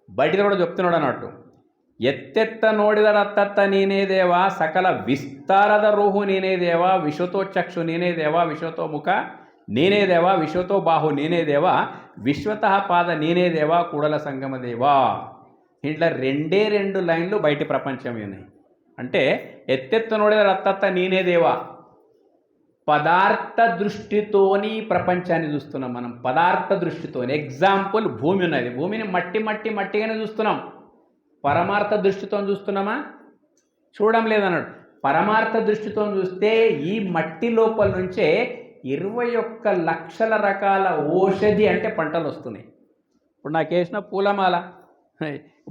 బయటిది కూడా చెప్తున్నాడు అన్నట్టు. ఎత్తెత్త ನೋಡಿದ ರತ್ತತ್ತ ನೀನೇ ದೇವ, ಸಕಲ ವಿಸ್ತಾರದ ರೂಹು ನೀನೇ ದೇವ, ವಿಶ್ವತೋ ಚಕ್ಷು ನೀನೇ ದೇವ, ವಿಶ್ವತೋ ಮುಖ ನೀನೇ ದೇವ, ವಿಶ್ವತೋ ಬಾಹು ನೀನೇ ದೇವ, విశ్వతః పాద నీనే దేవా, కూడల సంగమ దేవా. ఇట్లా రెండే రెండు లైన్లు బయటి ప్రపంచం ఉన్నాయి. అంటే ఎత్తెత్త నోడిద రత్తత్త నీనే దేవా, పదార్థ దృష్టితోని ప్రపంచాన్ని చూస్తున్నాం మనం. పదార్థ దృష్టితోని. ఎగ్జాంపుల్, భూమి ఉన్నది, భూమిని మట్టిగానే చూస్తున్నాం. పరమార్థ దృష్టితో చూస్తున్నామా? చూడడం లేదన్నాడు. పరమార్థ దృష్టితో చూస్తే ఈ మట్టి లోపల నుంచే 21 లక్షల రకాల ఔషధి అంటే పంటలు వస్తున్నాయి. ఇప్పుడు నాకు వేసిన పూలమాల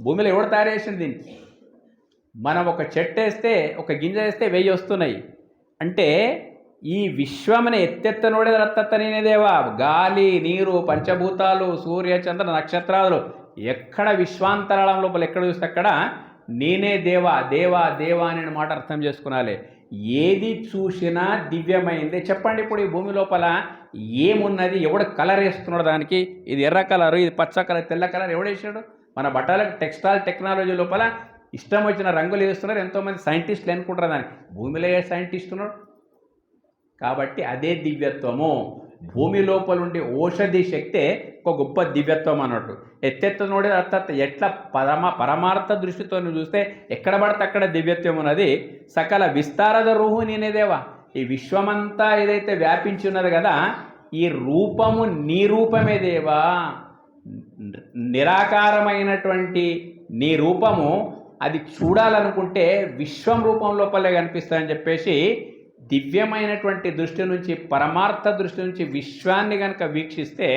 భూమిలో ఎవడు తయారు చేసింది దీనికి? మనం ఒక చెట్టు వేస్తే, ఒక గింజ వేస్తే 1000 వస్తున్నాయి. అంటే ఈ విశ్వముని ఎత్తెత్త నోడిద రత్తత్త నీనే దేవా, గాలి, నీరు, పంచభూతాలు, సూర్య, చంద్ర, నక్షత్రాలు, ఎక్కడ విశ్వాంతరాళం లోపల ఎక్కడ చూస్తే అక్కడ నేనే దేవా, దేవా, దేవా అనే మాట అర్థం చేసుకునాలి. ఏది చూసినా దివ్యమైంది. చెప్పండి, ఇప్పుడు ఈ భూమి లోపల ఏమున్నది? ఎవడు కలర్ వేస్తున్నాడు దానికి? ఇది ఎర్ర కలరు, ఇది పచ్చ కలర్, తెల్ల కలర్ ఎవడు వేసాడు? మన బట్టలకు టెక్స్టైల్ టెక్నాలజీ లోపల ఇష్టం వచ్చిన రంగులు వేస్తున్నారు. ఎంతోమంది సైంటిస్టులు అనుకుంటారు దానికి. భూమిలో ఏ సైంటిస్ట్ ఉన్నాడు? కాబట్టి అదే దివ్యత్వము. భూమి లోపల ఉండే ఔషధి శక్తే ఒక గొప్ప దివ్యత్వం అన్నట్టు. ఎత్తెత్త నోడి అర్థాత్ ఎట్లా పరమార్థ దృష్టితో చూస్తే ఎక్కడ పడితే అక్కడ దివ్యత్వం ఉన్నది. సకల విస్తాರದ రూహు నేనే దేవా, ఈ విశ్వమంతా ఏదైతే వ్యాపించి ఉన్నది కదా, ఈ రూపము నీ రూపమే దేవా. నిరాకారమైనటువంటి నీ రూపము అది చూడాలనుకుంటే విశ్వం రూపం లోపలే కనిపిస్తాయని చెప్పేసి, దివ్యమైనటువంటి దృష్టి నుంచి, పరమార్థ దృష్టి నుంచి విశ్వాన్ని కనుక వీక్షిస్తే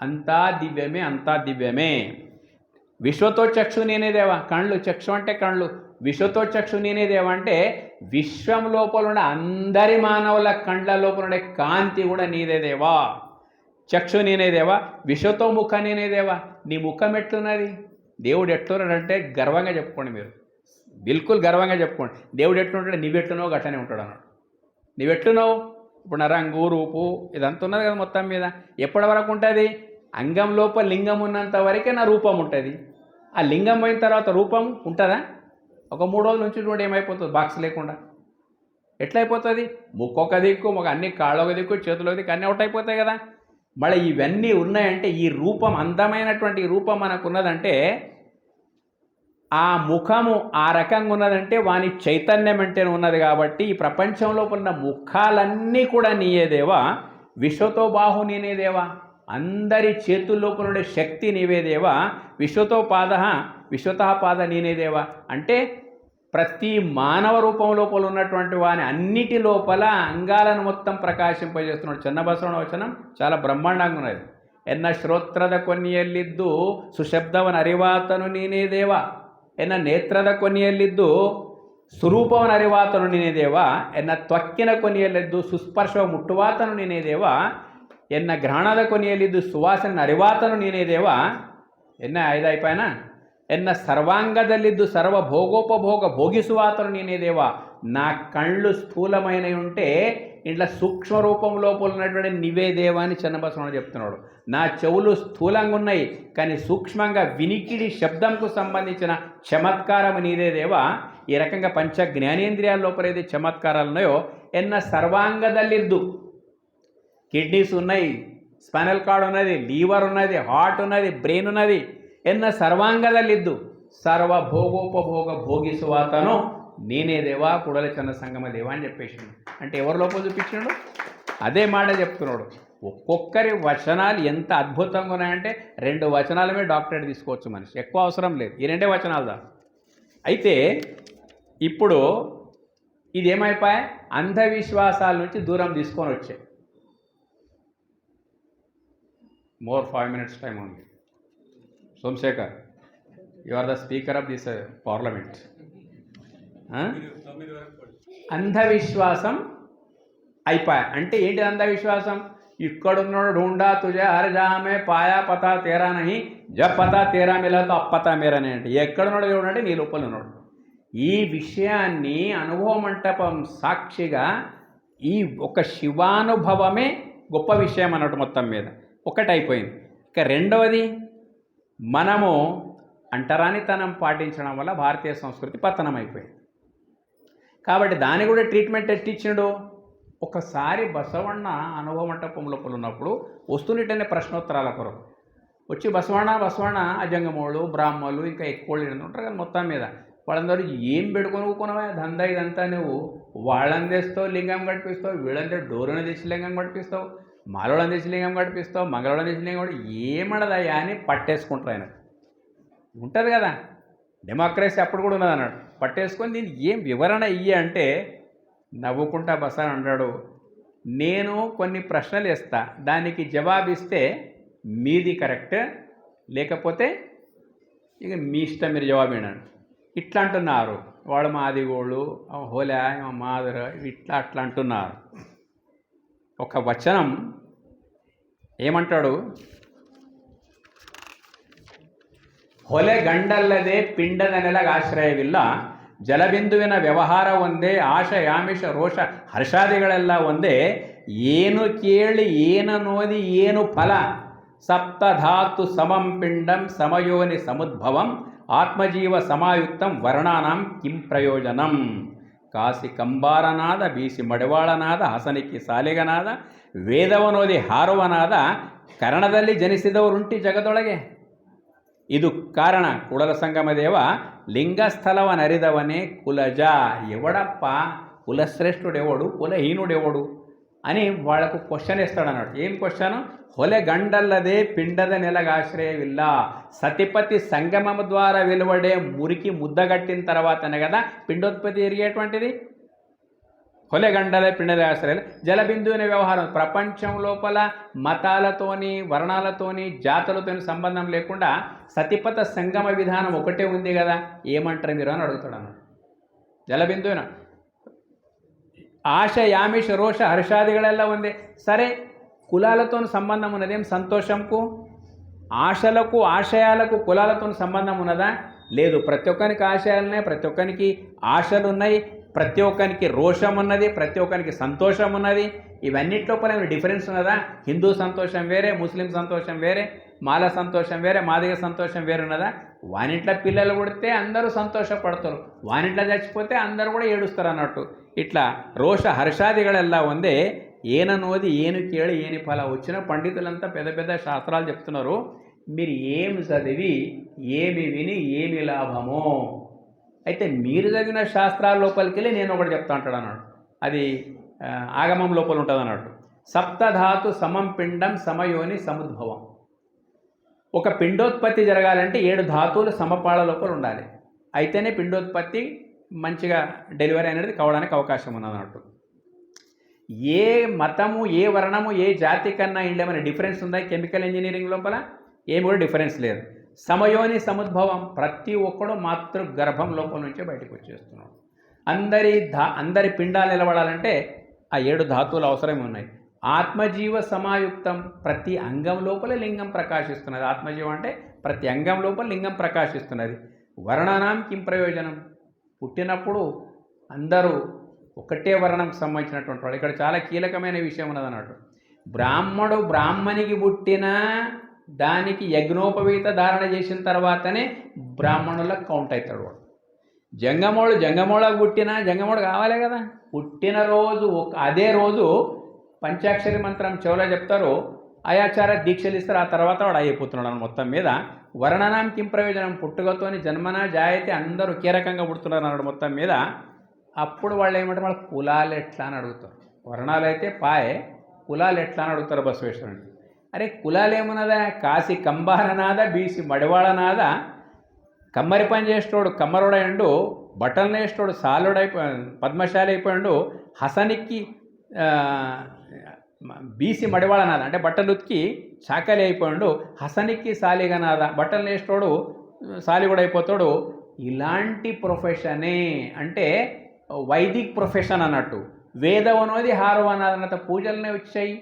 అంతా దివ్యమే, అంతా దివ్యమే. విశ్వతో చక్షు నేనే దేవా, కళ్ళు, చక్షు అంటే కళ్ళు, విశ్వతో చక్షు నేనే దేవా అంటే విశ్వం లోపల ఉండే అందరి మానవుల కండ్ల లోపల ఉండే కాంతి కూడా నీదే దేవా. చక్షు నేనే దేవా, విశ్వతో ముఖ నేనే దేవా. నీ ముఖం ఎట్లున్నది? దేవుడు ఎట్లున్నాడంటే గర్వంగా చెప్పుకోండి, మీరు బిల్కుల్ గర్వంగా చెప్పుకోండి. దేవుడు ఎట్లుంటాడు? నీవెట్లునో గట్టనే ఉంటాడు అన్నాడు. నీవెట్లున్నావు? ఇప్పుడు నా రంగు, రూపు ఇదంతా ఉన్నది కదా మొత్తం మీద. ఎప్పటి వరకు ఉంటుంది? అంగం లోపల లింగం ఉన్నంత వరకే నా రూపం ఉంటుంది. ఆ లింగం పోయిన తర్వాత రూపం ఉంటుందా? ఒక 3 రోజుల నుంచి చూడండి ఏమైపోతుంది, బాక్స్ లేకుండా. ఎట్లయిపోతుంది? ముక్కొక దిక్కు, ఒక అన్ని కాళ్ళొక దిక్కు, చేతుల దిక్కు, అన్నీ అవుట్ అయిపోతాయి కదా. మళ్ళీ ఇవన్నీ ఉన్నాయంటే ఈ రూపం, అందమైనటువంటి రూపం మనకు ఉన్నదంటే, ఆ ముఖము ఆ రకంగా ఉన్నదంటే వాని చైతన్యం అంటే ఉన్నది. కాబట్టి ఈ ప్రపంచంలో ఉన్న ముఖాలన్నీ కూడా నీయేదేవా. విశ్వతో బాహు నేనేదేవా, అందరి చేతుల్లోపల ఉండే శక్తి నీవేదేవా. విశ్వతో పాద, విశ్వతః పాద నేనేదేవా అంటే ప్రతి మానవ రూపం లోపల ఉన్నటువంటి వాని అన్నిటి లోపల అంగాలను మొత్తం ప్రకాశింపజేస్తున్నాడు. చెన్నబసవన వచనం చాలా బ్రహ్మాండంగా ఉన్నది. ఎన్న శ్రోత్ರದ ಕೊನೆಯಲ್ಲಿದ್ದು ಸುಶಬ್ದವನ ಅರಿವಾತನು ನೀನೇ ದೇವ, ಎನ್ನ ನೇತ್ರದ ಕೊನೆಯಲ್ಲಿದ್ದು ಸ್ವರೂಪವನ ಅರಿವಾತನು ನೀನೇ ದೇವ, ಎನ್ನ ತ್ವಕ್ಕಿನ ಕೊನೆಯಲ್ಲಿದ್ದು ಸುಸ್ಪರ್ಶವ ಮುಟ್ಟುವಾತನು ನೀನೇ ದೇವ, ಎನ್ನ ಘ್ರಾಣದ ಕೊನೆಯಲ್ಲಿದ್ದು ಸುವಾಸನ ಅರಿವಾತನು ನೀನೇ ದೇವ. ಎನ್ನ 5 అయిపోయినా, ఎన్న సర్వాంగదಲ್ಲಿದ್ದು సర్వ భోగోపభోగ భోగిసువాతను నేనే దేవా. నా కళ్ళు స్థూలమైనవి ఉంటే ఇట్లా సూక్ష్మ రూపం లోపల ఉన్నటువంటి నీవే దేవా అని చెన్నబసవన చెప్తున్నాడు. నా చెవులు స్థూలంగా ఉన్నాయి కానీ సూక్ష్మంగా వినికిడి శబ్దంకు సంబంధించిన చమత్కారం నీదే దేవా. ఈ రకంగా పంచ జ్ఞానేంద్రియాల లోపల ఏది చమత్కారాలు ఉన్నాయో, ఎన్న సర్వాంగదಲ್ಲಿದ್ದು కిడ్నీస్ ఉన్నాయి, స్పైనల్ కార్డ్ ఉన్నది, లీవర్ ఉన్నది, హార్ట్ ఉన్నది, బ్రెయిన్ ఉన్నది, ಎನ್ನ ಸರ್ವಾಂಗದಲ್ಲಿದ್ದು సర్వభోగోపభోగ భోగిసువాతను నేనే దేవా కుడల చన్న సంగమ దేవా అని చెప్పేసిండు. అంటే ఎవరి లోపల చూపించినాడు? అదే మాట చెప్తున్నాడు. ఒక్కొక్కరి వచనాలు ఎంత అద్భుతంగా ఉన్నాయంటే 2 వచనాలమే డాక్టరేట్ తీసుకోవచ్చు మనిషి, ఎక్కువ అవసరం లేదు. ఈ 2 వచనాలు దా. అయితే ఇప్పుడు ఇది ఏమైపోయా? అంధవిశ్వాసాల నుంచి దూరం తీసుకొని వచ్చాయి. మోర్ 5 minutes టైం ఉంది. Somashekar, you are the speaker of this parliament. అంధవిశ్వాసం అయిపోయా. అంటే ఏంటి అంధవిశ్వాసం? ఇక్కడున్నాడు ఢూండా తుజే హర్ జామే పాయా పతా తేరా నహి జబ్ పతా తేరా మిలాతో అప్పతా మేరనే. అంటే ఎక్కడున్నాడు చూడండి, నీ లోపల ఉన్నాడు. ఈ విషయాన్ని అనుభవ మంటపం సాక్షిగా ఈ ఒక శివానుభవమే గొప్ప విషయం అన్నట్టు మొత్తం మీద ఒకటైపోయింది. ఇక రెండవది, మనము అంటరానితనం పాటించడం వల్ల భారతీయ సంస్కృతి పతనం అయిపోయింది. కాబట్టి దాని కూడా ట్రీట్మెంట్ ఎట్టిచ్చిండు. ఒకసారి బసవಣ್ణ అనుభవ మంటపం లోపల ఉన్నప్పుడు వస్తున్నట్టనే ప్రశ్నోత్తరాల కొరకు వచ్చి బసవಣ್ణ అజంగమోళ్ళు బ్రాహ్మణులు ఇంకా ఎక్కువ ఉంటారు కదా, మొత్తం మీద వాళ్ళందరూ ఏం పెట్టుకొనుకున్నావా దందా ఇదంతా, నువ్వు వాళ్ళని తెస్తావు లింగం గడిపిస్తావు, వీళ్ళంటే డోరుని తెచ్చి లింగం గడిపిస్తావు, మాలోళ్ళని తెచ్చి లింగం గడిపిస్తావు, మంగళవాళ్ళని తెచ్చి లింగం గడి ఏమడదయ్యా అని పట్టేసుకుంటారు. ఆయన ఉంటుంది కదా, డెమోక్రసీ అప్పుడు కూడా ఉన్నది అన్నాడు. పట్టేసుకొని దీన్ని ఏం వివరణ ఇయ్య అంటే నవ్వుకుంటా బసాన్ అంటాడు, నేను కొన్ని ప్రశ్నలు ఇస్తా, దానికి జవాబిస్తే మీది కరెక్ట్, లేకపోతే ఇక మీ ఇష్టం, మీరు జవాబు వినండి. ఇట్లా అంటున్నారు వాడు, మాది గోళ్ళు హోలా మాదర ఇట్లా అట్లా అంటున్నారు. ఒక వచనం ఏమంటాడు? ಹೊಲೆ ಗಂಡಲ್ಲದೆ ಪಿಂಡದ ನೆಲಗಾಶ್ರಯವಿಲ್ಲ, ಜಲಬಿಂದುವಿನ ವ್ಯವಹಾರ ಒಂದೇ, ಆಶ ಯಾಮಿಷ ರೋಷ ಹರ್ಷಾದಿಗಳೆಲ್ಲ ಒಂದೇ, ಏನು ಕೇಳಿ ಏನು ನೋದಿ ಏನು ಫಲ, ಸಪ್ತಧಾತು ಸಮಂ ಪಿಂಡಂ ಸಮಯೋನಿ ಸಮುದ್ಭವಂ, ಆತ್ಮಜೀವ ಸಮಾಯುಕ್ತಂ ವರ್ಣಾನಾಂ ಕಿಂ ಪ್ರಯೋಜನಂ. ಕಾಸಿ ಕಂಬಾರನಾದ, ಬೀಸಿ ಮಡಿವಾಳನಾದ, ಹಸನಿಕ್ಕಿ ಸಾಲಿಗನಾದ, ವೇದವನೋದಿ ಹಾರುವನಾದ, ಕರ್ಣದಲ್ಲಿ ಜನಿಸಿದವರುಂಟಿ ಜಗದೊಳಗೆ. ಇದು ಕಾರಣ ಕೂಡಲ ಸಂಗಮದೇವ లింగస్థలవనరిదవనే కులజ. ఎవడప్ప కులశ్రేష్ఠుడెవడు, కులహీనుడెవడు అని వాళ్ళకు క్వశ్చన్ ఇస్తాడన్నాడు. ఏం క్వశ్చన్? ಹೊಲೆ గండల్లదే పిండద నెలగాశ్రయవిల్ల, సతిపతి సంగమము ద్వారా వెలువడే మురికి ముద్దగట్టిన తర్వాతనే కదా పిండోత్పత్తి జరిగేటువంటిది. ಹೊಲೆ గండలే పిండద ఆశ్రయాలు జలబిందువుని వ్యవహారం. ప్రపంచం లోపల మతాలతోని వర్ణాలతోని జాతులతోని సంబంధం లేకుండా సతిపత సంగమ విధానం ఒకటే ఉంది కదా, ఏమంటారు మీరు అని అడుగుతాడు అన్నాడు. జలబిందువున ఆశ యామిష రోష హర్షాదిగಳೆಲ್ಲ ಒಂದೇ. సరే, కులాలతో సంబంధం ఉన్నదేం సంతోషంకు, ఆశలకు ఆశయాలకు కులాలతో సంబంధం ఉన్నదా? లేదు. ప్రతి ఒక్కరికి ఆశయాలున్నాయి, ప్రతి ఒక్కరికి ఆశలు ఉన్నాయి, ప్రతి ఒక్కరికి రోషం ఉన్నది, ప్రతి ఒక్కరికి సంతోషం ఉన్నది. ఇవన్నిట్లోపల డిఫరెన్స్ ఉన్నదా? హిందూ సంతోషం వేరే, ముస్లిం సంతోషం వేరే, మాల సంతోషం వేరే, మాదిగ సంతోషం వేరే ఉన్నదా? వానింట్లో పిల్లలు కొడితే అందరూ సంతోషపడతారు, వానింట్లో చచ్చిపోతే అందరూ కూడా ఏడుస్తారు అన్నట్టు. ఇట్లా రోష హర్షాదిగಳೆಲ್ಲ ಒಂದೇ, ఏననోది ఏను కేಳಿ ఏని ఫల. వచ్చిన పండితులంతా పెద్ద పెద్ద శాస్త్రాలు చెప్తున్నారు, మీరు ఏమి చదివి ఏమి విని ఏమి లాభమో. అయితే మీరు చదివిన శాస్త్రాల లోపలికి వెళ్ళి నేను ఒకటి చెప్తా అంటాడు అన్నాడు. అది ఆగమం లోపల ఉంటుంది అన్నట్టు. సప్తధాతు సమం పిండం సమయోని సముద్భవం. ఒక పిండోత్పత్తి జరగాలంటే 7 ధాతువులు సమపాళ లోపల ఉండాలి. అయితేనే పిండోత్పత్తి మంచిగా డెలివరీ అనేది కావడానికి అవకాశం ఉన్నదన్నట్టు. ఏ మతము, ఏ వర్ణము, ఏ జాతి కన్నా ఇండేమైనా డిఫరెన్స్ ఉందా కెమికల్ ఇంజనీరింగ్ లోపల? ఏమి కూడా డిఫరెన్స్ లేదు. సమయోని సముద్భవం. ప్రతి ఒక్కడు మాతృ గర్భం లోపల నుంచే బయటకు వచ్చేస్తున్నాడు. అందరి పిండాలు నిలబడాలంటే ఆ 7 ధాతువులు అవసరం ఉన్నాయి. ఆత్మజీవ సమాయుక్తం. ప్రతి అంగం లోపల లింగం ప్రకాశిస్తున్నది. ఆత్మజీవం అంటే ప్రతి అంగం లోపల లింగం ప్రకాశిస్తున్నది. వర్ణనాం కిం ప్రయోజనం. పుట్టినప్పుడు అందరూ ఒకటే వర్ణంకి సంబంధించినటువంటి వాడు. ఇక్కడ చాలా కీలకమైన విషయం ఉన్నదన్నట్టు. బ్రాహ్మడు బ్రాహ్మణికి పుట్టిన దానికి యజ్ఞోపవీత ధారణ చేసిన తర్వాతనే బ్రాహ్మణులకు కౌంట్ అవుతాడు వాడు. జంగమోళ్ళకు పుట్టినా జంగమోడు కావాలి కదా. పుట్టినరోజు అదే రోజు పంచాక్షరి మంత్రం చెవులో చెప్తారు, అయాచార దీక్షలు ఇస్తారు, ఆ తర్వాత వాడు అయిపోతున్నాడు అని మొత్తం మీద. వర్ణనాం కిం ప్రయోజనం, పుట్టుకతోని జన్మన జాయతే, అందరూ ఒకే రకంగా పుడుతున్నారు అన్నాడు మొత్తం మీద. అప్పుడు వాళ్ళు ఏమంటారు, వాళ్ళ కులాలు ఎట్లా అని అడుగుతారు. వర్ణాలు అయితే పాయే, కులాలు ఎట్లా అని అడుగుతారు బసవేశ్వరుని. అరే కులాలు ఏమన్నదా, కాశీ కంబారనాద, బీసీ మడివాళనాద, కమ్మరి పని చేసేటోడు కమ్మరుడైండు, బట్టలు వేసేటోడు పద్మశాలి అయిపోయాడు, హసనికి బీసీ మడివాళనాథ అంటే బట్టలు ఉతికి చాకలి అయిపోయాడు, హసనికి సాలిగనాథ బట్టలు వేసేటోడు సాలి కూడా అయిపోతాడు. ఇలాంటి ప్రొఫెషనే అంటే వైదిక్ ప్రొఫెషన్ అన్నట్టు. వేదం అనేది హారవనాథనత, పూజలనే వచ్చాయి.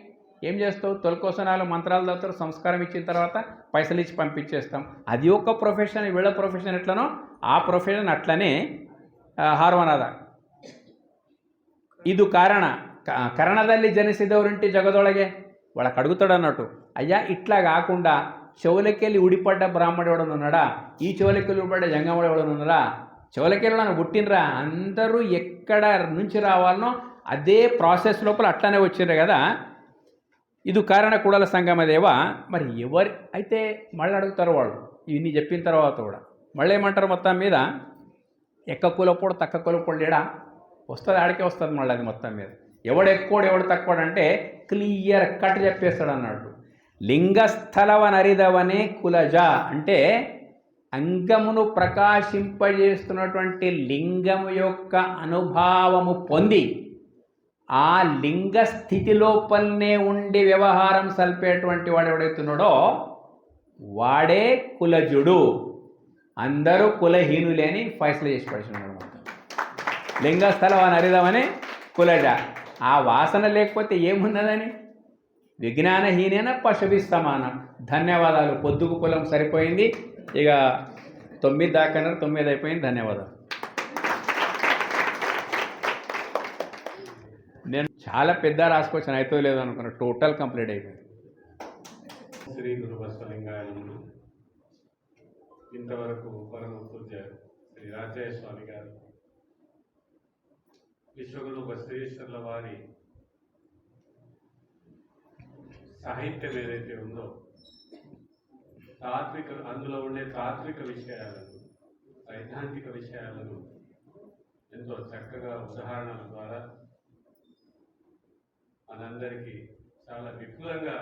ఏం చేస్తావు, తొలకోసనాలు మంత్రాలు చదువుతారు, సంస్కారం ఇచ్చిన తర్వాత పైసలు ఇచ్చి పంపించేస్తాం. అది ఒక ప్రొఫెషన్. వీళ్ళ ప్రొఫెషన్ ఎట్లనో ఆ ప్రొఫెషన్ అట్లనే ಹಾರುವನಾದ. ಇದು ಕಾರಣ. ಕರ್ಣದಲ್ಲಿ ಜನಿಸಿದವರಿಂಟಿ ಜಗದೊಳಗೆ వాళ్ళకి అడుగుతాడు అన్నట్టు, అయ్యా ఇట్లా కాకుండా చెవులకెళ్ళి ఉడిపడ్డ బ్రాహ్మడు ఎవడను ఉన్నాడా, ఈ చెవులకెళ్ళి ఉడిపడ్డ జంగముడు ఎవడను ఉన్నాడా, చెవులకెళ్ళి నన్ను పుట్టినరా, అందరూ ఎక్కడ నుంచి రావాలనో అదే ప్రాసెస్ లోపల అట్లానే వచ్చిండ్రు కదా. ఇది కారణ కుడల సంగమదేవ. మరి ఎవరు అయితే మళ్ళీ అడుగుతారు వాళ్ళు ఇన్ని చెప్పిన తర్వాత కూడా మళ్ళీ ఏమంటారు, మొత్తం మీద ఎక్క కులపోడు తక్క కులపోడు లేడా, వస్తుంది ఆడికే వస్తుంది మళ్ళీ అది మొత్తం మీద. ఎవడు ఎక్కువడు ఎవడు తక్కువడు అంటే క్లియర్ కట్ చెప్పేస్తాడు అన్నట్టు. లింగస్థలవ నరిదవనే కులజ అంటే అంగమును ప్రకాశింపజేస్తున్నటువంటి లింగము యొక్క అనుభావము పొంది ఆ లింగ స్థితి లోపలనే ఉండి వ్యవహారం సల్పేటువంటి వాడు ఎవడైతున్నాడో వాడే కులజుడు. అందరూ కులహీనులేని ఫైసలు చేసి పడిచినాడు మొత్తం. లింగస్థలం అని అరిదామని కులజ. ఆ వాసన లేకపోతే ఏమున్నదని విజ్ఞానహీనైన పశుభి సమానం. ధన్యవాదాలు. పొద్దుకు కులం సరిపోయింది. ఇక 9 దాకా 9 అయిపోయింది. ధన్యవాదాలు. నేను చాలా పెద్ద రాసుకోవచ్చు, అయితే లేదు అనుకున్నా, టోటల్ కంప్లీట్ అయిపోయింది. శ్రీ గురు బసవలింగాయనములు. ఇంతవరకు పరమ పూజ్య శ్రీ రాజయ్య స్వామి గారు, విశ్వగురు బసవేశ్వర్ల వారి సాహిత్యం ఏదైతే ఉందో అందులో ఉండే తాత్విక విషయాలను, సైద్ధాంతిక విషయాలను ఎంతో చక్కగా ఉదాహరణల ద్వారా మనందరికీ చాలా విపులంగా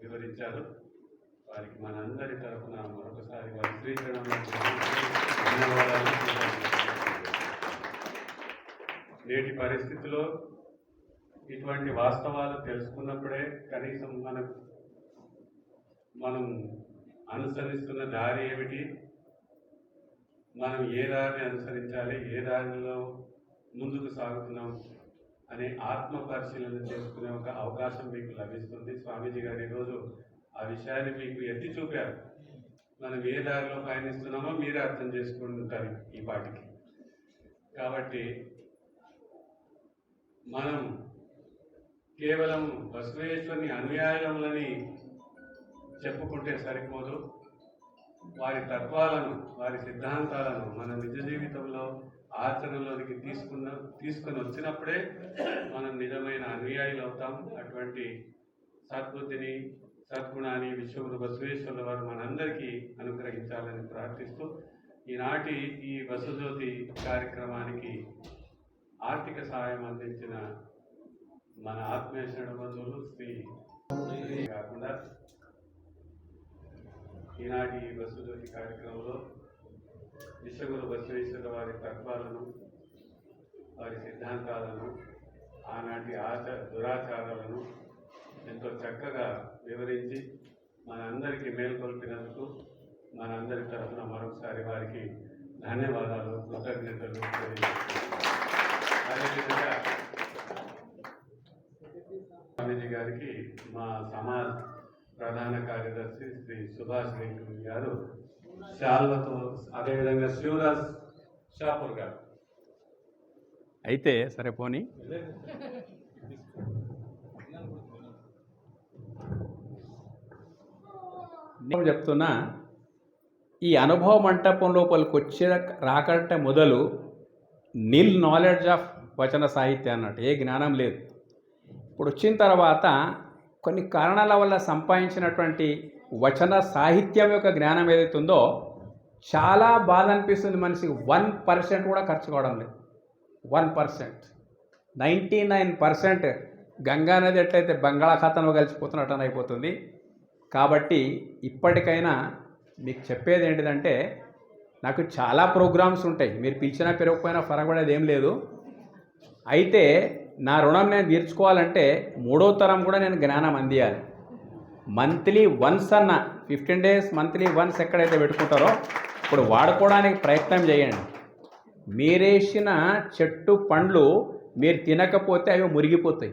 వివరించారు. వారికి మనందరి తరఫున మరొకసారి వారి ధన్యవాదాలు. నేటి పరిస్థితిలో ఇటువంటి వాస్తవాలు తెలుసుకున్నప్పుడే కనీసం మనం అనుసరిస్తున్న దారి ఏమిటి, మనం ఏ దారిని అనుసరించాలి, ఏ దారిలో ముందుకు సాగుతున్నాం అనే ఆత్మ పరిశీలన చేసుకునే ఒక అవకాశం మీకు లభిస్తుంది. స్వామీజీ గారు ఈరోజు ఆ విషయాన్ని మీకు ఎత్తి చూపారు. మనం ఏ దారిలో పయనిస్తున్నామో మీరే అర్థం చేసుకుంటారు ఈ పాటికి. కాబట్టి మనం కేవలం బసవేశ్వరుని అనుయాయులములని చెప్పుకుంటే సరిపోదు. వారి తత్వాలను, వారి సిద్ధాంతాలను మన నిజ జీవితంలో ఆచరణలోనికి తీసుకొని వచ్చినప్పుడే మనం నిజమైన అనుయాయులు అవుతాం. అటువంటి సద్బుద్ధిని, సద్గుణాన్ని విశ్వగురు బసవేశ్వరుల వారు మనందరికీ అనుగ్రహించాలని ప్రార్థిస్తూ ఈనాటి ఈ బసజ్యోతి కార్యక్రమానికి ఆర్థిక సహాయం అందించిన మన ఆత్మీయ బంధువులు శ్రీ కాకుండా ఈనాటి ఈ బసజ్యోతి కార్యక్రమంలో విశ్వగురు బసవేశ్వర వారి తత్వాలను, వారి సిద్ధాంతాలను, ఆనాటి దురాచారాలను ఎంతో చక్కగా వివరించి మనందరికీ మేల్కొల్పినందుకు మనందరి తరఫున మరొకసారి వారికి ధన్యవాదాలు, కృతజ్ఞతలు. అదేవిధంగా స్వామీజీ గారికి మా సమాజ్ ప్రధాన కార్యదర్శి శ్రీ సుభాష్ వెంకట్ గారు శాల్వతో, అదేవిధంగా శివరాజ్ షాపూర్ గారు. అయితే సరే పోనీ నేను చెప్తున్నా, ఈ అనుభవ మంటపం లోపలికి వచ్చే రాకంటే మొదలు నిల్ నాలెడ్జ్ ఆఫ్ వచన సాహిత్యం అన్నట్టు, ఏ జ్ఞానం లేదు. ఇప్పుడు వచ్చిన తర్వాత కొన్ని కారణాల వల్ల సంపాదించినటువంటి వచన సాహిత్యం యొక్క జ్ఞానం ఏదైతే ఉందో చాలా బాధ అనిపిస్తుంది మనిషికి. 1% కూడా ఖర్చు కావడం లేదు. 1%. 99% గంగానది ఎట్లయితే బంగాళాఖాతంలో కలిసిపోతున్నట్టు అయిపోతుంది. కాబట్టి ఇప్పటికైనా మీకు చెప్పేది ఏంటిదంటే, నాకు చాలా ప్రోగ్రామ్స్ ఉంటాయి, మీరు పిలిచినా పెరగకపోయినా ఫరకపడేది ఏం లేదు. అయితే నా రుణం నేను తీర్చుకోవాలంటే 3వ తరం కూడా నేను జ్ఞానం అందియాలి. మంత్లీ వన్స్ అన్న 15 days మంత్లీ వన్స్ ఎక్కడైతే పెట్టుకుంటారో ఇప్పుడు వాడుకోవడానికి ప్రయత్నం చేయండి. మీరేసిన చెట్టు పండ్లు మీరు తినకపోతే అవి మురిగిపోతాయి.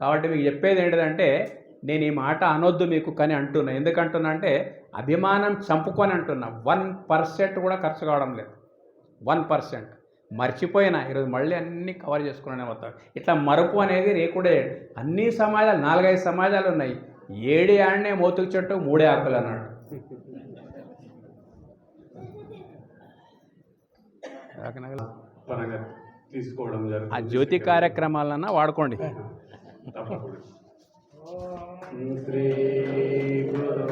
కాబట్టి మీకు చెప్పేది ఏంటిదంటే, నేను ఈ మాట అనొద్దు మీకు, కానీ అంటున్నా. ఎందుకంటున్నా అంటే అభిమానం చంపుకొని అంటున్నా. 1% కూడా ఖర్చు కావడం లేదు. 1%. మర్చిపోయినా ఈరోజు మళ్ళీ అన్నీ కవర్ చేసుకునే వస్తాను. ఇట్లా మరుపు అనేది రేకుడే. అన్ని సమాజాలు 4-5 సమాజాలు ఉన్నాయి. 7 ఆడనే మోతుకు చెట్టు 3 ఆకులు అన్నాడు. పరంగా తీసుకోవడం ఆ జరుగుతుంది. జ్యోతి కార్యక్రమాలన్నా వాడుకోండి. తప్పకుండా. శ్రీ గురు